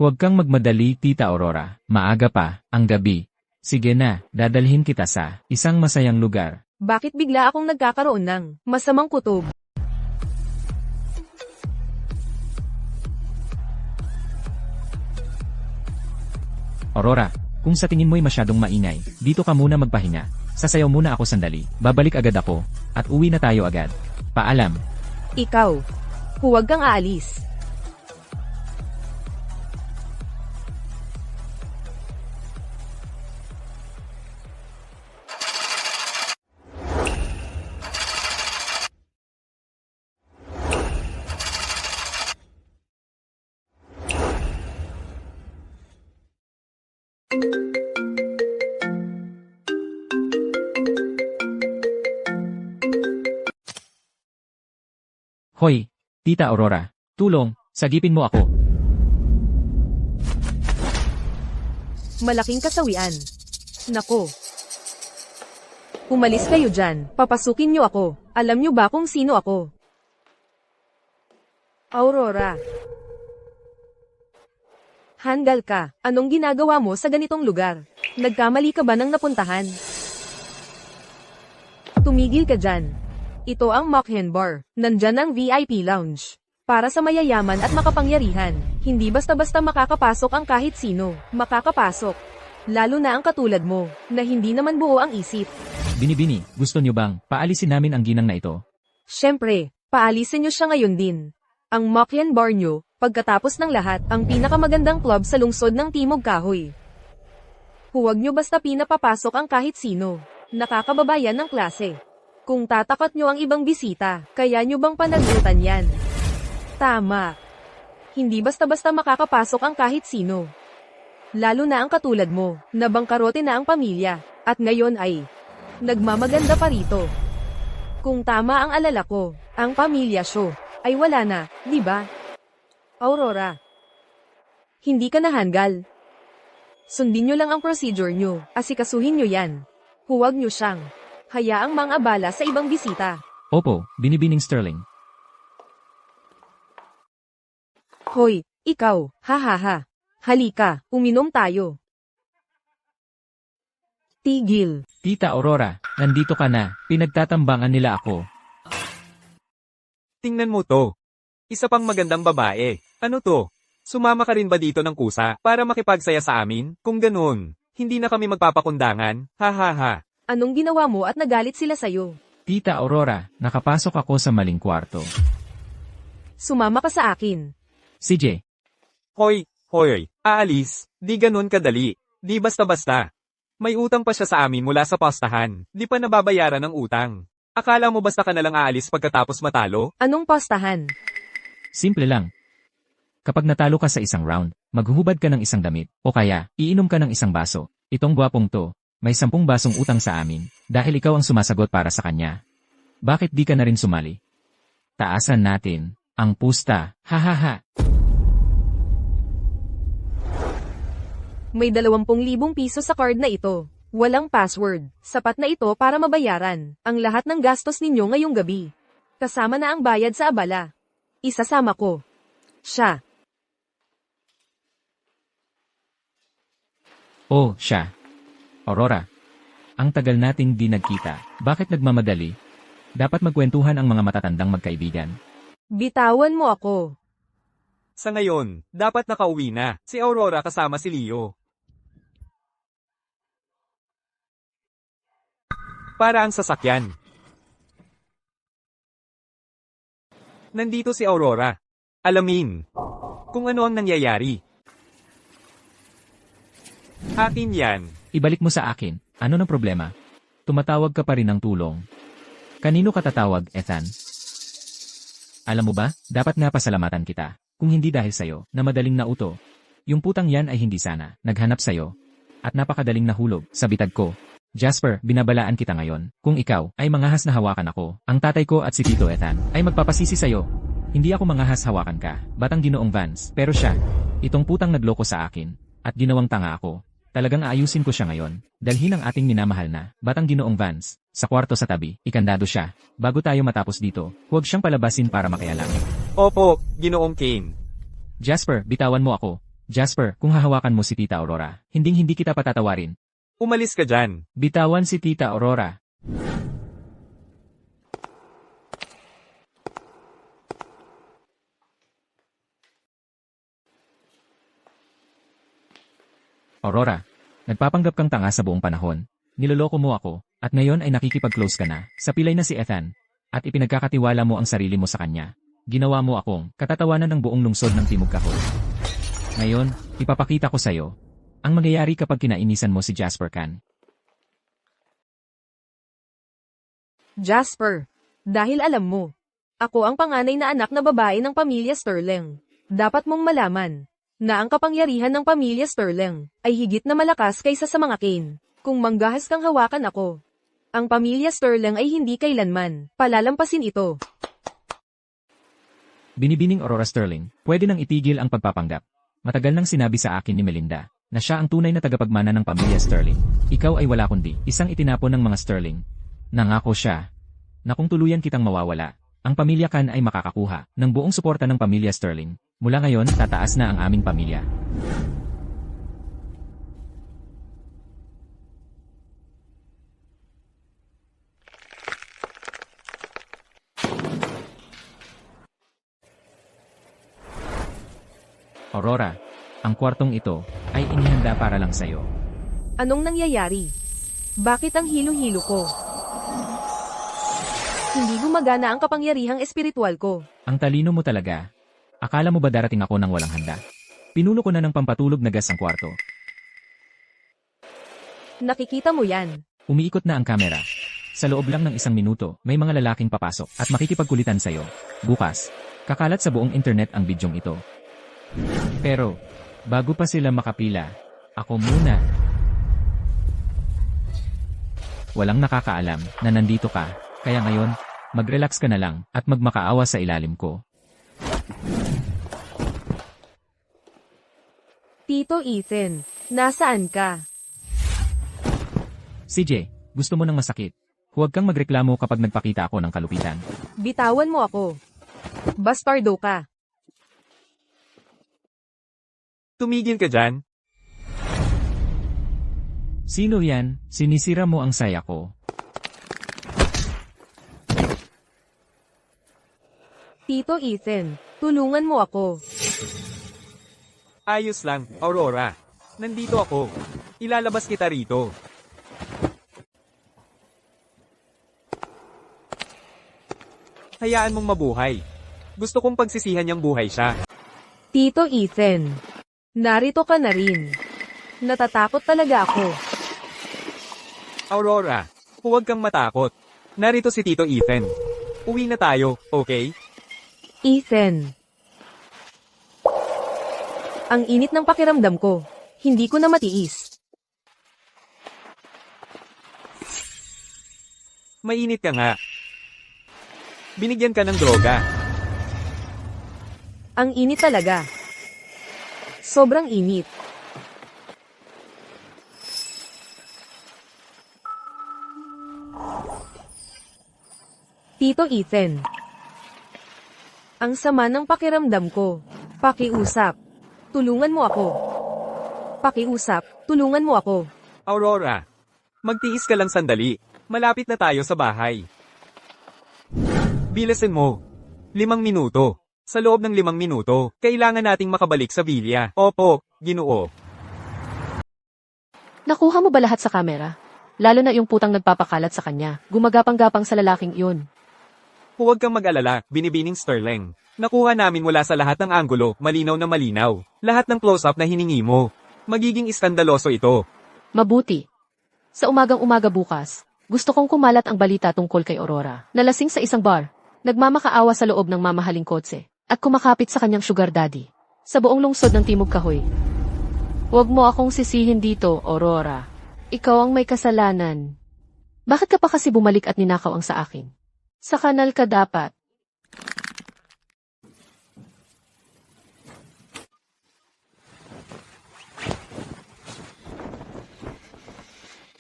Huwag kang magmadali, Tita Aurora. Maaga pa, ang gabi. Sige na, dadalhin kita sa isang masayang lugar. Bakit bigla akong nagkakaroon ng masamang kutob? Aurora, kung sa tingin mo'y masyadong maingay, dito ka muna magpahinga. Sasayaw muna ako sandali. Babalik agad ako. At uwi na tayo agad. Paalam. Ikaw. Huwag kang aalis. Hoy, Tita Aurora. Tulong, sagipin mo ako. Malaking kasawian. Nako. Umalis kayo dyan. Papasukin niyo ako. Alam niyo ba kung sino ako? Aurora. Handal ka. Anong ginagawa mo sa ganitong lugar? Nagkamali ka ba ng napuntahan? Tumigil ka dyan. Ito ang Mokhen Bar. Nandyan ang VIP lounge. Para sa mayayaman at makapangyarihan. Hindi basta-basta makakapasok ang kahit sino. Makakapasok. Lalo na ang katulad mo, na hindi naman buo ang isip. Binibini, gusto niyo bang paalisin namin ang ginang na ito? Siyempre, paalisin niyo siya ngayon din. Ang Mokhen Bar niyo, pagkatapos ng lahat, ang pinakamagandang club sa lungsod ng Timog Kahoy. Huwag niyo basta pinapapasok ang kahit sino. Nakakababayan ng klase. Kung tatakot nyo ang ibang bisita, kaya nyo bang panagutan yan? Tama. Hindi basta-basta makakapasok ang kahit sino. Lalo na ang katulad mo, na bangkarote na ang pamilya, at ngayon ay nagmamaganda pa rito. Kung tama ang alala ko, ang pamilya show ay wala na, di ba? Aurora. Hindi ka nahangal. Sundin nyo lang ang procedure nyo, asikasuhin nyo yan. Huwag nyo siyang hayaang mang-abala sa ibang bisita. Opo, Binibining Sterling. Hoy, ikaw, ha. Halika, uminom tayo. Tigil. Tita Aurora, nandito ka na. Pinagtatambangan nila ako. Tingnan mo to. Isa pang magandang babae. Ano to? Sumama ka rin ba dito ng kusa para makipagsaya sa amin? Kung ganun, hindi na kami magpapakundangan. Ha ha ha. Anong ginawa mo at nagalit sila sa'yo? Tita Aurora, nakapasok ako sa maling kwarto. Sumama ka sa akin. CJ, Hoy, hoy, aalis. Di ganun kadali. Di basta-basta. May utang pa siya sa amin mula sa pastahan. Di pa nababayaran ng utang. Akala mo basta ka nalang aalis pagkatapos matalo? Anong postahan? simple lang. Kapag natalo ka sa isang round, maghuhubad ka ng isang damit, o kaya, iinom ka ng isang baso. Itong gwapong to, may 10 basong utang sa amin, dahil ikaw ang sumasagot para sa kanya. Bakit di ka na rin sumali? Taasan natin, ang pusta, hahaha. May 20,000 piso sa card na ito. Walang password. Sapat na ito para mabayaran ang lahat ng gastos ninyo ngayong gabi. Kasama na ang bayad sa abala. Isasama ko siya. Oh, siya. Aurora. Ang tagal nating di nagkita. Bakit nagmamadali? Dapat magkwentuhan ang mga matatandang magkaibigan. Bitawan mo ako. Sa ngayon, dapat nakauwi na. Si Aurora kasama si Leo. Para ang sasakyan. Nandito si Aurora. Alamin kung ano ang nangyayari. Akin yan. Ibalik mo sa akin. Ano ng problema? Tumatawag ka pa rin ng tulong. Kanino ka tatawag, Ethan? Alam mo ba, dapat nga pasalamatan kita. Kung hindi dahil sa'yo, na madaling nauto. Yung putang yan ay hindi sana, naghanap sa'yo. At napakadaling nahulog, sa bitag ko. Jasper, binabalaan kita ngayon. Kung ikaw, ay mangahas na hawakan ako, ang tatay ko at si Tito Ethan, ay magpapasisi sa'yo. Hindi ako mangahas hawakan ka, batang ginoong Vance, pero siya, itong putang nagloko sa akin, at ginawang tanga ako. Talagang aayusin ko siya ngayon. Dalhin ang ating minamahal na, batang ginoong Vance, sa kwarto sa tabi, ikandado siya. Bago tayo matapos dito, huwag siyang palabasin para makialam. Opo, Ginoong Kane. Jasper, bitawan mo ako. Jasper, kung hahawakan mo si Tita Aurora, hindi kita patatawarin. Umalis ka dyan. Bitawan si Tita Aurora. Aurora, nagpapanggap kang tanga sa buong panahon. Niloloko mo ako, at ngayon ay nakikipag-close ka na, sa pilay na si Ethan, at ipinagkakatiwala mo ang sarili mo sa kanya. Ginawa mo akong katatawanan ng buong lungsod ng Timog Kahon. Ngayon, ipapakita ko sa'yo, ang mangyayari kapag kinainisan mo si Jasper Khan. Jasper, dahil alam mo, ako ang panganay na anak na babae ng pamilya Sterling. Dapat mong malaman na ang kapangyarihan ng pamilya Sterling ay higit na malakas kaysa sa mga Kane. Kung manggahas kang hawakan ako, ang pamilya Sterling ay hindi kailanman palalampasin ito. Binibining Aurora Sterling, pwede nang itigil ang pagpapanggap. Matagal nang sinabi sa akin ni Melinda na siya ang tunay na tagapagmana ng pamilya Sterling. Ikaw ay wala kundi isang itinapon ng mga Sterling. Nangako siya na kung tuluyan kitang mawawala, ang pamilya Khan ay makakakuha ng buong suporta ng pamilya Sterling. Mula ngayon, tataas na ang aming pamilya. Aurora, ang kwartong ito ay inihanda para lang sa'yo. Anong nangyayari? Bakit ang hilo-hilo ko? Hindi gumagana ang kapangyarihang espiritual ko. Ang talino mo talaga. Akala mo ba darating ako nang walang handa? Pinuno ko na ng pampatulog na gas ang kwarto. Nakikita mo yan. Umiikot na ang kamera. Sa loob lang ng 1 minuto, may mga lalaking papasok at makikipagkulitan sa'yo. Bukas, kakalat sa buong internet ang bidyong ito. Pero, bago pa sila makapila, ako muna. Walang nakakaalam na nandito ka, kaya ngayon, mag-relax ka na lang at magmakaawa sa ilalim ko. Tito Ethan, nasaan ka? CJ, gusto mo ng masakit? Huwag kang magreklamo kapag nagpakita ako ng kalupitan. Bitawan mo ako. Bastardo ka. Tumigil ka dyan. Sino yan? Sinisira mo ang saya ko. Tito Ethan, tulungan mo ako. Ayos lang, Aurora. Nandito ako. Ilalabas kita rito. Hayaan mong mabuhay. Gusto kong pagsisihan niyang buhay siya. Tito Ethan, narito ka na rin. Natatakot talaga ako. Aurora, huwag kang matakot. Narito si Tito Ethan. Uwi na tayo, okay? Ethan. Ang init ng pakiramdam ko. Hindi ko na matiis. Mainit ka nga. Binigyan ka ng droga. Ang init talaga. Sobrang init. Tito Ethan. Ang sama ng pakiramdam ko. Pakiusap. Tulungan mo ako. Pakiusap. Tulungan mo ako. Aurora, magtiis ka lang sandali. Malapit na tayo sa bahay. Bilasin mo. 5 minuto. Sa loob ng 5 minuto, kailangan nating makabalik sa villa. Opo, Ginoo. Nakuha mo ba lahat sa kamera? Lalo na yung putang nagpapakalat sa kanya. Gumagapang-gapang sa lalaking iyon. Huwag kang mag-alala, Binibining Sterling. Nakuha namin mula sa lahat ng anggulo, malinaw na malinaw. Lahat ng close-up na hiningi mo. Magiging iskandaloso ito. Mabuti. Sa umagang-umaga bukas, gusto kong kumalat ang balita tungkol kay Aurora. Nalasing sa isang bar, nagmamakaawa sa loob ng mamahaling kotse, at kumakapit sa kanyang sugar daddy. Sa buong lungsod ng Timog Kahoy. Huwag mo akong sisihin dito, Aurora. Ikaw ang may kasalanan. Bakit ka pa kasi bumalik at ninakaw ang sa akin? Sa kanal ka dapat.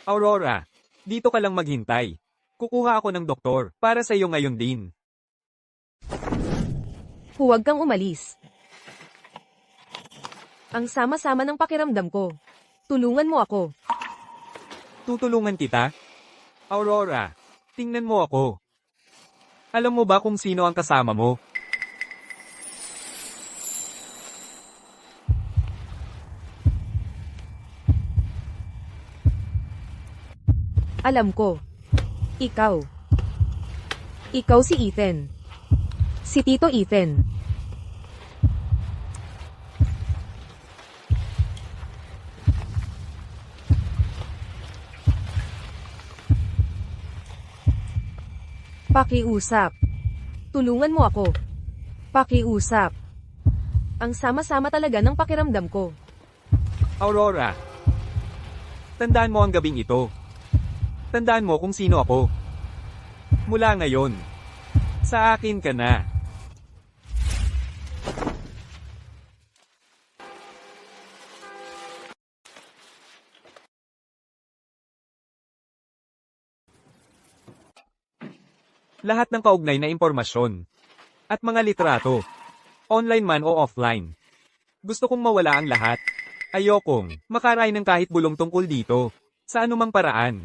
Aurora, dito ka lang maghintay. Kukuha ako ng doktor, para sa iyo ngayon din. Huwag kang umalis. Ang sama-sama ng pakiramdam ko. Tulungan mo ako. Tutulungan kita? Aurora, tingnan mo ako. Alam mo ba kung sino ang kasama mo? Alam ko. Ikaw. Ikaw si Ethan. Si Tito Ethan. Pakiusap. Tulungan mo ako. Pakiusap. Ang sama-sama talaga ng pakiramdam ko. Aurora, tandaan mo ang gabing ito. Tandaan mo kung sino ako. Mula ngayon, sa akin ka na. Lahat ng kaugnay na impormasyon at mga litrato, online man o offline. Gusto kong mawala ang lahat. Ayokong makaray ng kahit bulong tungkol dito, sa anumang paraan.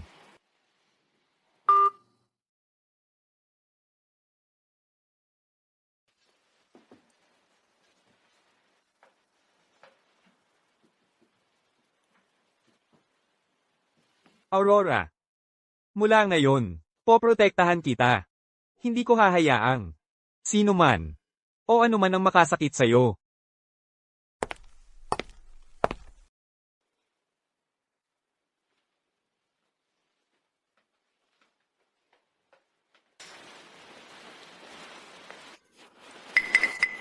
Aurora, mula ngayon, poprotektahan kita. Hindi ko hahayaang sino man o ano man ang makasakit sa'yo.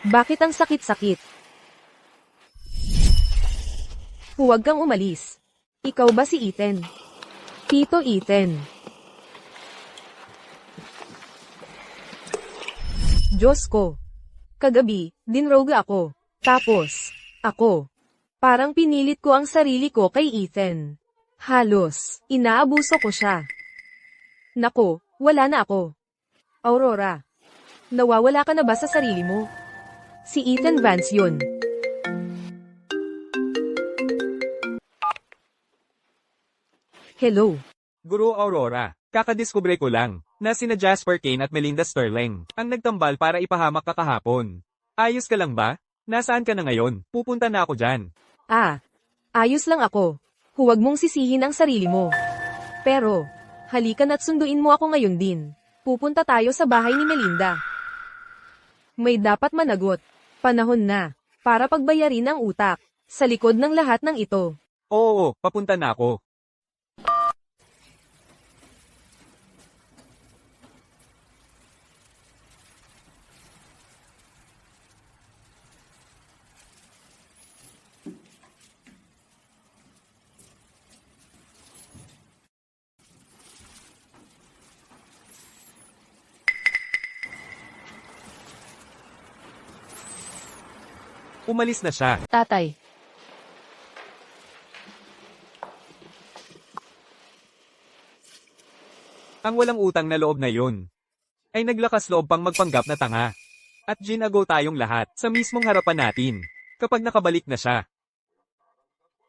Bakit ang sakit-sakit? Huwag kang umalis. Ikaw ba si Ethan? Tito Ethan. Diyos ko. Kagabi, dinroga ako. Tapos, ako. Parang pinilit ko ang sarili ko kay Ethan. Halos, inaabuso ko siya. Nako, wala na ako. Aurora. Nawawala ka na ba sa sarili mo? Si Ethan Vance yun. Hello. Guru Aurora, kakadiskubre ko lang. na sina Jasper Kane at Melinda Sterling ang nagtambal para ipahamak ka kahapon. Ayos ka lang ba? Nasaan ka na ngayon? Pupunta na ako dyan. Ayos lang ako. Huwag mong sisihin ang sarili mo. Pero, halika na't sunduin mo ako ngayon din. Pupunta tayo sa bahay ni Melinda. May dapat managot. Panahon na, para pagbayarin ang utak. Sa likod ng lahat ng ito. Oo, papunta na ako. Umalis na siya. Tatay, Ang walang utang na loob na yun ay naglakas loob pang magpanggap na tanga. At ginago tayong lahat sa mismong harapan natin kapag nakabalik na siya.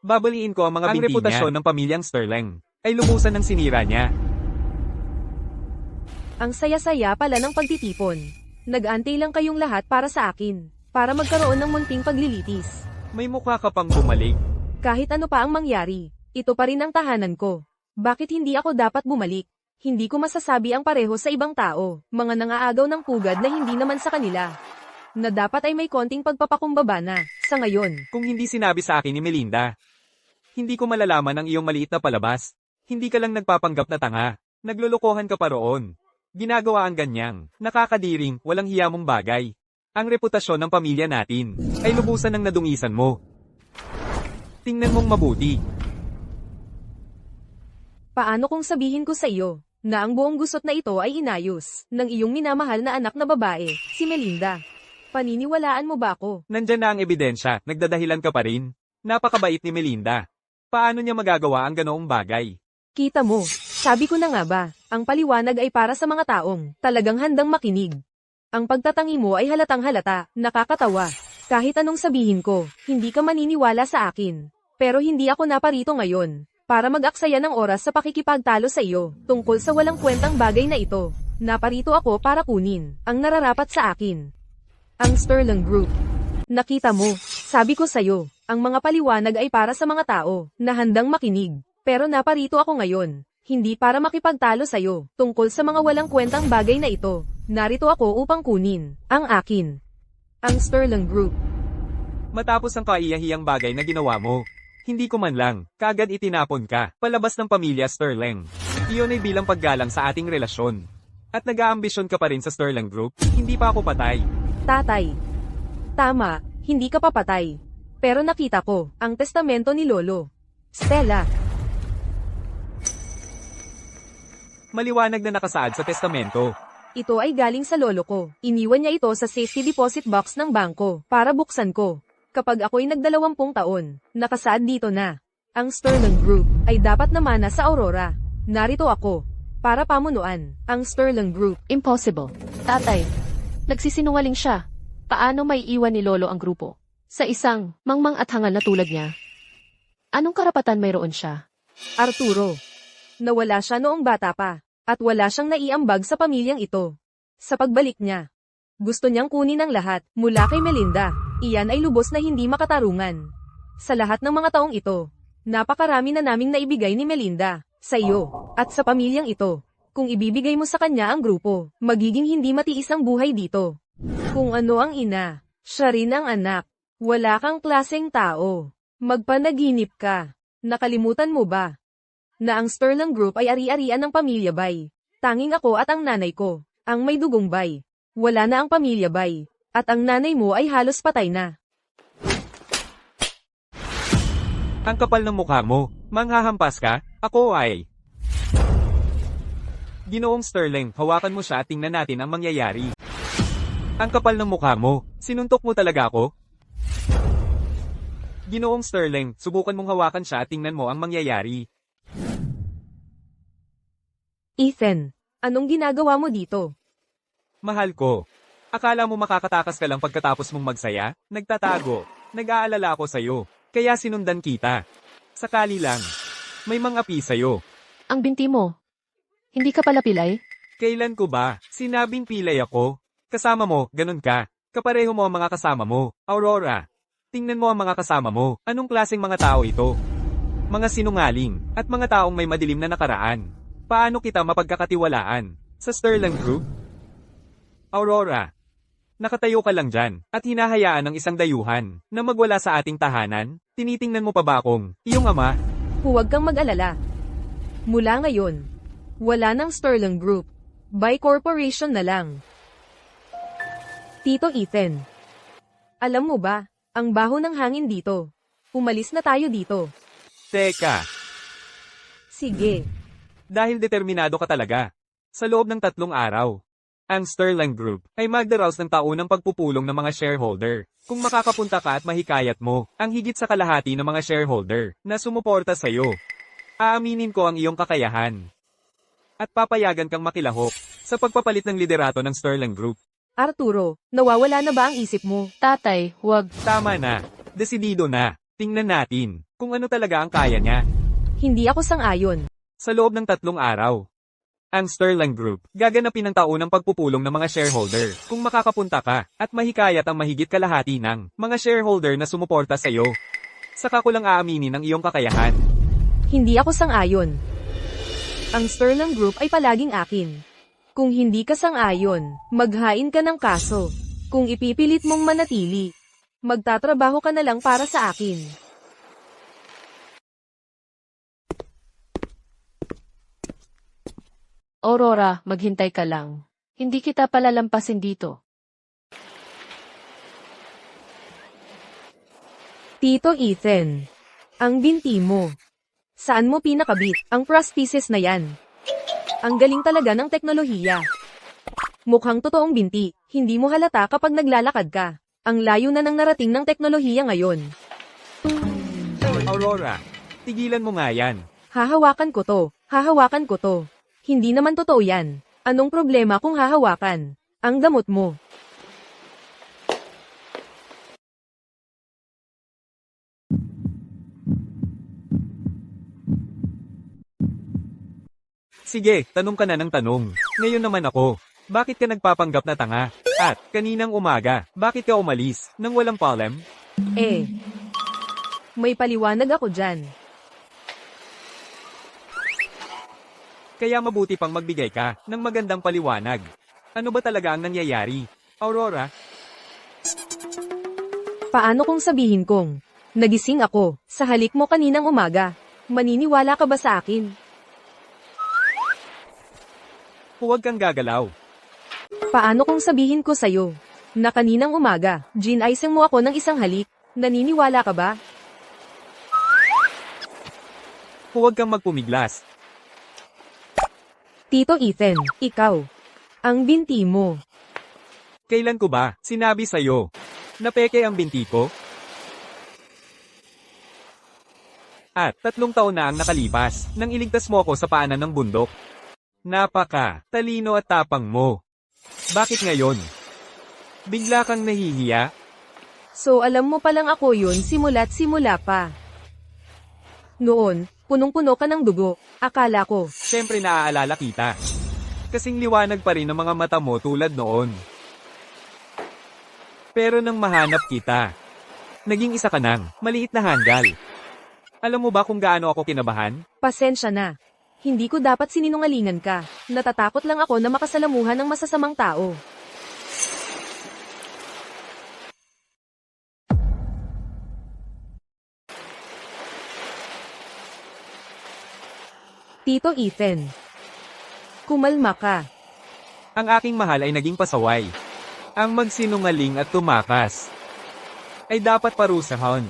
Babaliin ko ang mga binti reputasyon ng pamilyang Sterling ay lubusan ng sinira niya. Ang saya-saya pala ng pagtitipon. Nag-antay lang kayong lahat para sa akin. Para magkaroon ng munting paglilitis. May mukha ka pang bumalik. Kahit ano pa ang mangyari, ito pa rin ang tahanan ko. Bakit hindi ako dapat bumalik? Hindi ko masasabi ang pareho sa ibang tao, mga nangaagaw ng pugad na hindi naman sa kanila. Na dapat ay may konting pagpapakumbaba na, sa ngayon. Kung hindi sinabi sa akin ni Melinda, hindi ko malalaman ang iyong maliit na palabas. Hindi ka lang nagpapanggap na tanga. Naglulukohan ka pa roon. Ginagawa ang ganyang, nakakadiring, walang hiya mong bagay. Ang reputasyon ng pamilya natin ay lubusan ng nadungisan mo. Tingnan mong mabuti. Paano kung sabihin ko sa iyo, na ang buong gusot na ito ay inayos, ng iyong minamahal na anak na babae, si Melinda? Paniniwalaan mo ba ako? Nandyan na ang ebidensya, nagdadahilan ka pa rin. Napakabait ni Melinda. Paano niya magagawa ang ganoong bagay? Kita mo, sabi ko na nga ba, ang paliwanag ay para sa mga taong talagang handang makinig. Ang pagtatangi mo ay halatang halata, nakakatawa. Kahit anong sabihin ko, hindi ka maniniwala sa akin. Pero hindi ako naparito ngayon para mag-aksaya ng oras sa pakikipagtalo sa iyo tungkol sa walang kwentang bagay na ito. Naparito ako para kunin ang nararapat sa akin. Ang Sterling Group. Nakita mo, sabi ko sa'yo, ang mga paliwanag ay para sa mga tao na handang makinig. Pero naparito ako ngayon, hindi para makipagtalo sa'yo tungkol sa mga walang kwentang bagay na ito. Narito ako upang kunin ang akin. Ang Sterling Group. Matapos ang kaiyahiyang bagay na ginawa mo, hindi ko man lang, kagad itinapon ka, palabas ng pamilya Sterling. Iyon ay bilang paggalang sa ating relasyon. At nag-aambisyon ka pa rin sa Sterling Group, hindi pa ako patay. Tatay. Tama, hindi ka papatay. Pero nakita ko ang testamento ni Lolo. Stella. Maliwanag na nakasaad sa testamento. Ito ay galing sa lolo ko. Iniwan niya ito sa safety deposit box ng bangko para buksan ko. Kapag ako'y nag-20 taon, nakasaad dito na. Ang Sterling Group ay dapat namana sa Aurora. Narito ako para pamunuan ang Sterling Group. impossible. Tatay, nagsisinungaling siya. Paano may iwan ni Lolo ang grupo? Sa isang mangmang at hangal na tulad niya. Anong karapatan mayroon siya? Arturo. Nawala siya noong bata pa. At wala siyang naiambag sa pamilyang ito. Sa pagbalik niya, gusto niyang kunin ang lahat mula kay Melinda. Iyan ay lubos na hindi makatarungan. Sa lahat ng mga taong ito, napakarami na naming naibigay ni Melinda, sa iyo, at sa pamilyang ito. Kung ibibigay mo sa kanya ang grupo, magiging hindi matiis ang buhay dito. Kung ano ang ina, siya rin ang anak. Wala kang klaseng tao. Magpanaginip ka. Nakalimutan mo ba na ang Sterling Group ay ari-arian ng pamilya Bay? Tanging ako at ang nanay ko ang may dugong Bay. Wala na ang pamilya Bay, at ang nanay mo ay halos patay na. Ang kapal ng mukha mo, manghahampas ka, ako ay. Ginoong Sterling, hawakan mo siya at tingnan natin ang mangyayari. Ang kapal ng mukha mo, sinuntok mo talaga ako? Ginoong Sterling, subukan mong hawakan siya at tingnan mo ang mangyayari. Ethan, anong ginagawa mo dito? Mahal ko. Akala mo makakatakas ka lang pagkatapos mong magsaya? Nagtatago. Nag-aalala ako sa'yo. Kaya sinundan kita. Sakali lang. May mga api sa'yo. Ang binti mo. Hindi ka pala pilay? Kailan ko ba? Sinabing pilay ako. Kasama mo, ganun ka. Kapareho mo ang mga kasama mo. Aurora. Tingnan mo ang mga kasama mo. Anong klaseng mga tao ito? Mga sinungaling, at mga taong may madilim na nakaraan. Paano kita mapagkakatiwalaan? Sa Sterling Group? Aurora. Nakatayo ka lang dyan, at hinahayaan ng isang dayuhan, na magwala sa ating tahanan? Tinitingnan mo pa ba akong, iyong ama? Huwag kang mag-alala. Mula ngayon, wala ng Sterling Group. By corporation na lang. Tito Ethan. Alam mo ba, ang baho ng hangin dito. Umalis na tayo dito. Teka, Sige. dahil determinado ka talaga. Sa loob ng 3 araw, ang Sterling Group ay magdaraos ng taunang pagpupulong ng mga shareholder. Kung makakapunta ka at mahikayat mo, ang higit sa kalahati ng mga shareholder na sumuporta sa iyo, aaminin ko ang iyong kakayahan. At papayagan kang makilahok sa pagpapalit ng liderato ng Sterling Group. Arturo, nawawala na ba ang isip mo? Tatay, huwag. Tama na. Desidido na. Tingnan natin kung ano talaga ang kaya niya. Hindi ako sang-ayon. Sa loob ng 3 araw, ang Sterling Group gaganapin ang taunang pagpupulong ng mga shareholder. Kung makakapunta ka at mahikayat ang mahigit kalahati ng mga shareholder na sumuporta sa iyo, saka ko lang aaminin ang iyong kakayahan. Hindi ako sang-ayon. Ang Sterling Group ay palaging akin. Kung hindi ka sang-ayon, maghain ka ng kaso. Kung ipipilit mong manatili, magtatrabaho ka na lang para sa akin. Aurora, maghintay ka lang. Hindi kita palalampasin dito. Tito Ethan, ang binti mo. Saan mo pinakabit ang pieces na yan? Ang galing talaga ng teknolohiya. Mukhang totoong binti, hindi mo halata kapag naglalakad ka. Ang layo na ng narating ng teknolohiya ngayon. Aurora, tigilan mo nga yan. Hahawakan ko to, hahawakan ko to. Hindi naman totoo yan. Anong problema kung hahawakan? Ang damot mo. Sige, tanong ka na ng tanong. Ngayon naman ako. Bakit ka nagpapanggap na tanga? At, kaninang umaga, bakit ka umalis, nang walang palem? May paliwanag ako dyan. Kaya mabuti pang magbigay ka ng magandang paliwanag. Ano ba talaga ang nangyayari? Aurora, Paano kung sabihin kong, nagising ako, sa halik mo kaninang umaga? Maniniwala ka ba sa akin? huwag kang gagalaw. Paano kung sabihin ko sa'yo, na kaninang umaga, gin-icing mo ako ng isang halik? Naniniwala ka ba? Huwag kang magpumiglas. Tito Ethan, ikaw. Ang binti mo. Kailan ko ba sinabi sa'yo na peke ang binti ko? At 3 taon na ang nakalipas nang iligtas mo ako sa paanan ng bundok. Napaka talino at tapang mo. Bakit ngayon? Bigla kang nahihiya? So alam mo palang ako yun simula't simula pa. Noon, punong-puno ka ng dugo. Akala ko, Siyempre naaalala kita. Kasing liwanag pa rin ang mga mata mo tulad noon. Pero nang mahanap kita, naging isa ka ng maliit na hanggal. Alam mo ba kung gaano ako kinabahan? pasensya na. Hindi ko dapat sininungalingan ka. Natatakot lang ako na makasalamuhan ng masasamang tao. Tito Ethan. Kumalma ka. Ang aking mahal ay naging pasaway. Ang magsinungaling at tumakas ay dapat parusahan.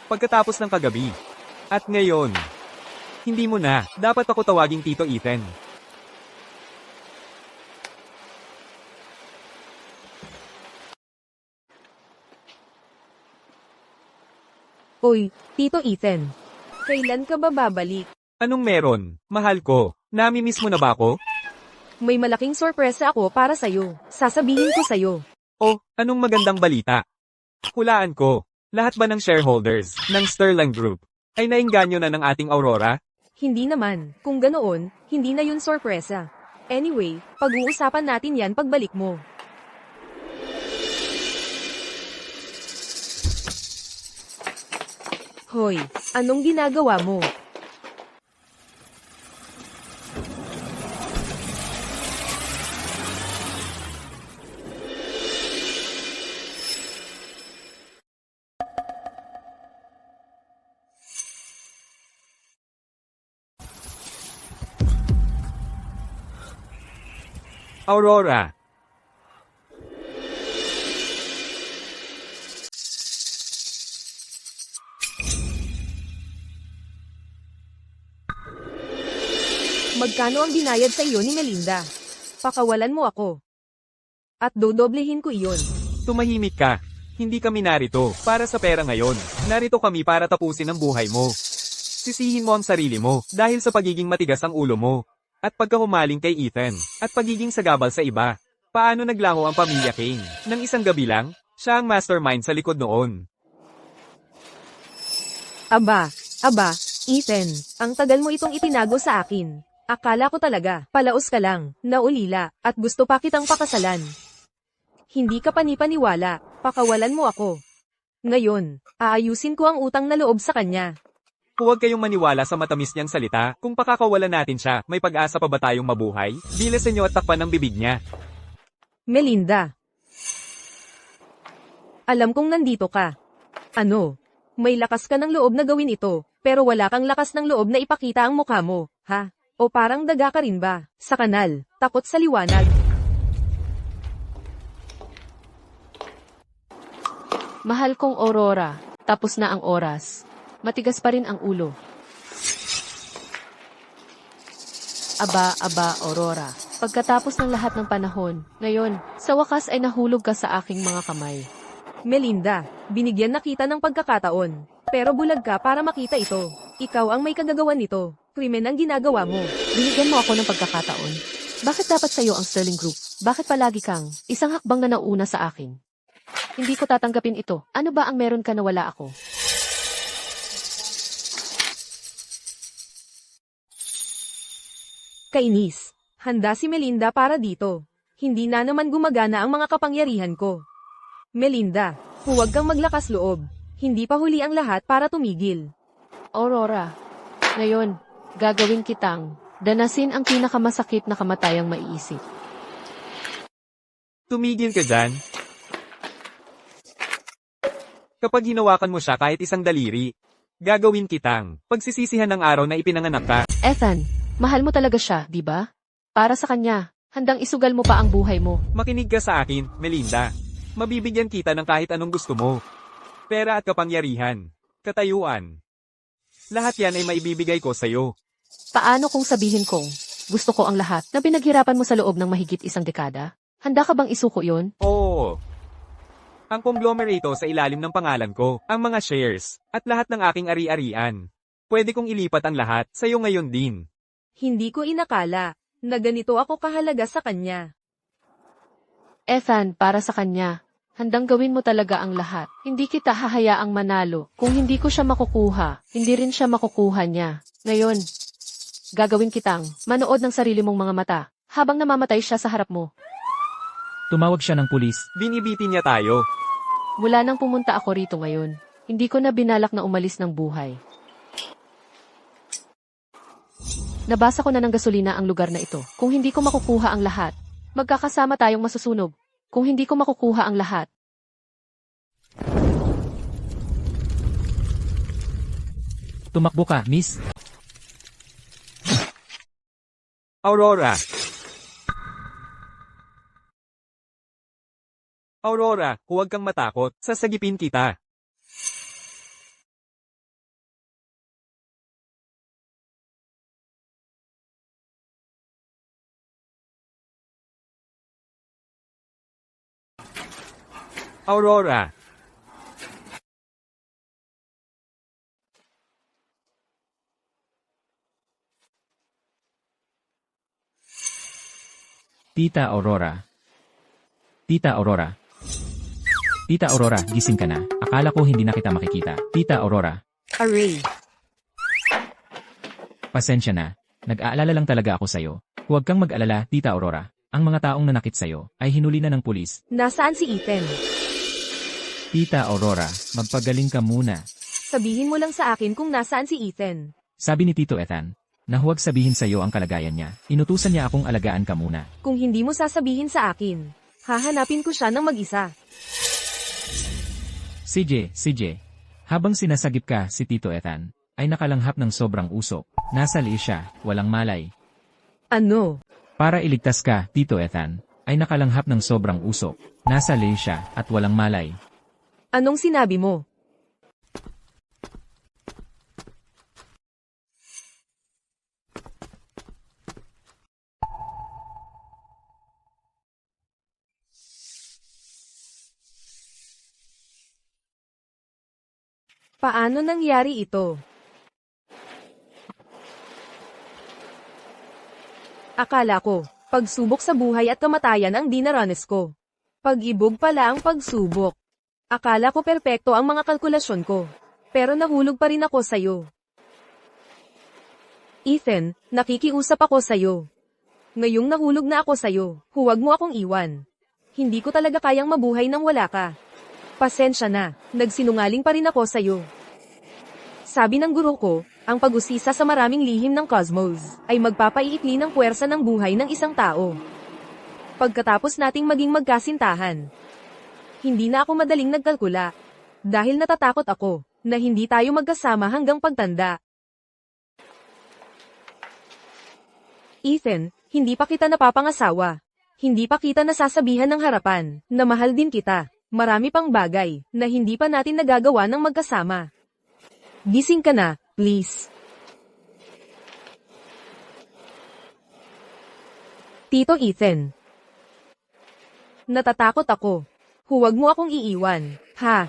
Pagkatapos ng kagabi. At ngayon, hindi mo na, dapat ako tawaging Tito Ethan. Oy, Tito Ethan. Kailan ka ba babalik? Anong meron? Mahal ko. Namimiss mo na ba ako? May malaking sorpresa ako para sa'yo. Sasabihin ko sa'yo. Oh, anong magandang balita? Hulaan ko. Lahat ba ng shareholders ng Sterling Group ay nainganyo na ng ating Aurora? Hindi naman. Kung ganoon, hindi na yun sorpresa. Anyway, pag-uusapan natin yan pagbalik mo. Hoy, anong ginagawa mo? Aurora. Magkano ang binayad sa iyo ni Melinda? Pakawalan mo ako. At dodoblehin ko iyon. Tumahimik ka. Hindi kami narito para sa pera ngayon. Narito kami para tapusin ang buhay mo. Sisihin mo ang sarili mo dahil sa pagiging matigas ang ulo mo. At pagkahumaling kay Ethan. At pagiging sagabal sa iba. Paano naglaho ang pamilya Kane? Nang isang gabi lang, siya ang mastermind sa likod noon. Aba, Ethan, ang tagal mo itong itinago sa akin. Akala ko talaga, palaos ka lang, naulila, at gusto pa kitang pakasalan. Hindi ka panipaniwala, pakawalan mo ako. Ngayon, aayusin ko ang utang na loob sa kanya. Huwag kayong maniwala sa matamis niyang salita. Kung pakakawalan natin siya, may pag-asa pa ba tayong mabuhay? Bilasan niyo at takpan ang bibig niya. Melinda. Alam kong nandito ka. Ano? May lakas ka ng loob na gawin ito, pero wala kang lakas ng loob na ipakita ang mukha mo, ha? O parang daga ka rin ba? Sa kanal, takot sa liwanag. Mahal kong Aurora, tapos na ang oras. Matigas pa rin ang ulo. Aba, Aurora. Pagkatapos ng lahat ng panahon, ngayon, sa wakas ay nahulog ka sa aking mga kamay. Melinda, binigyan na kita ng pagkakataon. Pero bulag ka para makita ito. Ikaw ang may kagagawan nito. Krimen ang ginagawa mo. Binigyan mo ako ng pagkakataon. Bakit dapat sa'yo ang Sterling Group? Bakit palagi kang isang hakbang na nauna sa akin? Hindi ko tatanggapin ito. Ano ba ang meron ka na wala ako? Kainis. Handa si Melinda para dito. Hindi na naman gumagana ang mga kapangyarihan ko. Melinda, huwag kang maglakas loob. Hindi pa huli ang lahat para tumigil. Aurora, ngayon, gagawin kitang danasin ang pinakamasakit na kamatayang maiisip. Tumigil ka dyan. Kapag hinawakan mo siya kahit isang daliri, gagawin kitang pagsisisihan ng araw na ipinanganak ka. Ethan, mahal mo talaga siya, di ba? Para sa kanya, handang isugal mo pa ang buhay mo. Makinig ka sa akin, Melinda. Mabibigyan kita ng kahit anong gusto mo. Pera at kapangyarihan. Katayuan. Lahat yan ay maibibigay ko sa'yo. Paano kung sabihin kong gusto ko ang lahat na pinaghirapan mo sa loob ng mahigit isang dekada? Handa ka bang isuko yon? Oo. Ang conglomerate sa ilalim ng pangalan ko, ang mga shares, at lahat ng aking ari-arian. Pwede kong ilipat ang lahat sa'yo ngayon din. Hindi ko inakala na ganito ako kahalaga sa kanya. Ethan, para sa kanya, handang gawin mo talaga ang lahat. Hindi kita hahayaang manalo. Kung hindi ko siya makukuha, hindi rin siya makukuha niya. Ngayon, gagawin kitang manood ng sarili mong mga mata habang namamatay siya sa harap mo. Tumawag siya ng pulis. Binibitin niya tayo. Mula nang pumunta ako rito ngayon, hindi ko na binalak na umalis ng buhay. Nabasa ko na ng gasolina ang lugar na ito. Kung hindi ko makukuha ang lahat, magkakasama tayong masusunog. Kung hindi ko makukuha ang lahat. Tumakbo ka, miss. Aurora. Aurora, huwag kang matakot. Sasagipin kita. Aurora. Tita Aurora. Tita Aurora. Tita Aurora, gising ka na. Akala ko hindi na kita makikita. Tita Aurora. Array. Pasensya na. Nag-aalala lang talaga ako sa'yo. Huwag kang mag-alala, Tita Aurora. Ang mga taong nanakit sa'yo ay hinuli na ng pulis. Nasaan si Ethan? Tita Aurora, magpagaling ka muna. Sabihin mo lang sa akin kung nasaan si Ethan. Sabi ni Tito Ethan, na huwag sabihin sa'yo ang kalagayan niya. Inutusan niya akong alagaan ka muna. Kung hindi mo sasabihin sa akin, hahanapin ko siya ng mag-isa. CJ. Habang sinasagip ka si Tito Ethan, ay nakalanghap ng sobrang usok. Nasa liis siya, walang malay. Ano? Para iligtas ka, Tito Ethan, ay nakalanghap ng sobrang usok. Nasa liis siya at walang malay. Anong sinabi mo? Paano nangyari ito? Akala ko, pagsubok sa buhay at kamatayan ang dinaranas ko. Pag-ibog pala ang pagsubok. Akala ko perpekto ang mga kalkulasyon ko. Pero nahulog pa rin ako sa'yo. Ethan, nakikiusap ako sa'yo. Ngayong nahulog na ako sa'yo, huwag mo akong iwan. Hindi ko talaga kayang mabuhay nang wala ka. Pasensya na, nagsinungaling pa rin ako sa'yo. Sabi ng guro ko, ang pag-usisa sa maraming lihim ng cosmos ay magpapaiikli ng puwersa ng buhay ng isang tao. Pagkatapos nating maging magkasintahan, hindi na ako madaling nagkalkula. Dahil natatakot ako na hindi tayo magkasama hanggang pagtanda. Ethan, hindi pa kita napapangasawa. Hindi pa kita nasasabihan ng harapan na mahal din kita. Marami pang bagay na hindi pa natin nagagawa ng magkasama. Gising ka na, please. Tito Ethan. Natatakot ako. Huwag mo akong iiwan, ha?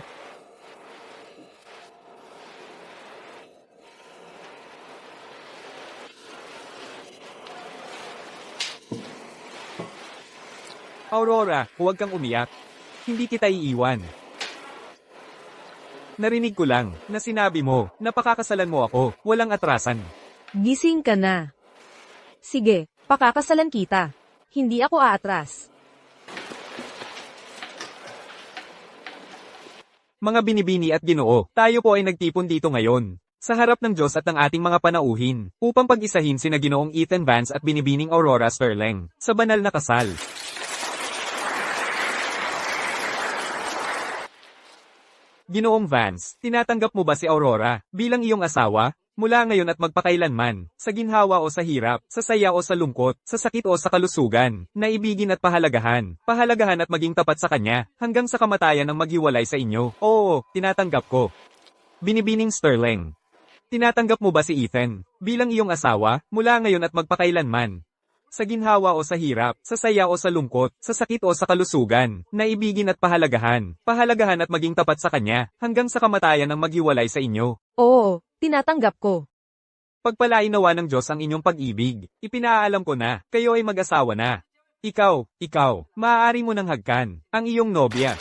Aurora, huwag kang umiyak. Hindi kita iiwan. Narinig ko lang na sinabi mo na pakakasalan mo ako, walang atrasan. Gising ka na. Sige, pakakasalan kita. Hindi ako aatras. Mga binibini at Ginoo, tayo po ay nagtipon dito ngayon, sa harap ng Diyos at ng ating mga panauhin, upang pag-isahin sina Ginoong Ethan Vance at binibining Aurora Sterling, sa banal na kasal. Ginoong Vance, tinatanggap mo ba si Aurora bilang iyong asawa? Mula ngayon at magpakailanman, sa ginhawa o sa hirap, sa saya o sa lungkot, sa sakit o sa kalusugan, naibigin at pahalagahan at maging tapat sa kanya, hanggang sa kamatayan ng maghiwalay sa inyo. Oo, tinatanggap ko. Binibining Sterling. Tinatanggap mo ba si Ethan bilang iyong asawa, mula ngayon at magpakailanman? Sa ginhawa o sa hirap, sa saya o sa lungkot, sa sakit o sa kalusugan, naibigin at pahalagahan at maging tapat sa kanya, hanggang sa kamatayan ng maghiwalay sa inyo. Oo, tinatanggap ko. Pagpalain nawa ng Diyos ang inyong pag-ibig. Ipinaalam ko na, kayo ay mag-asawa na. Ikaw, maaari mo nang hagkan ang iyong nobya.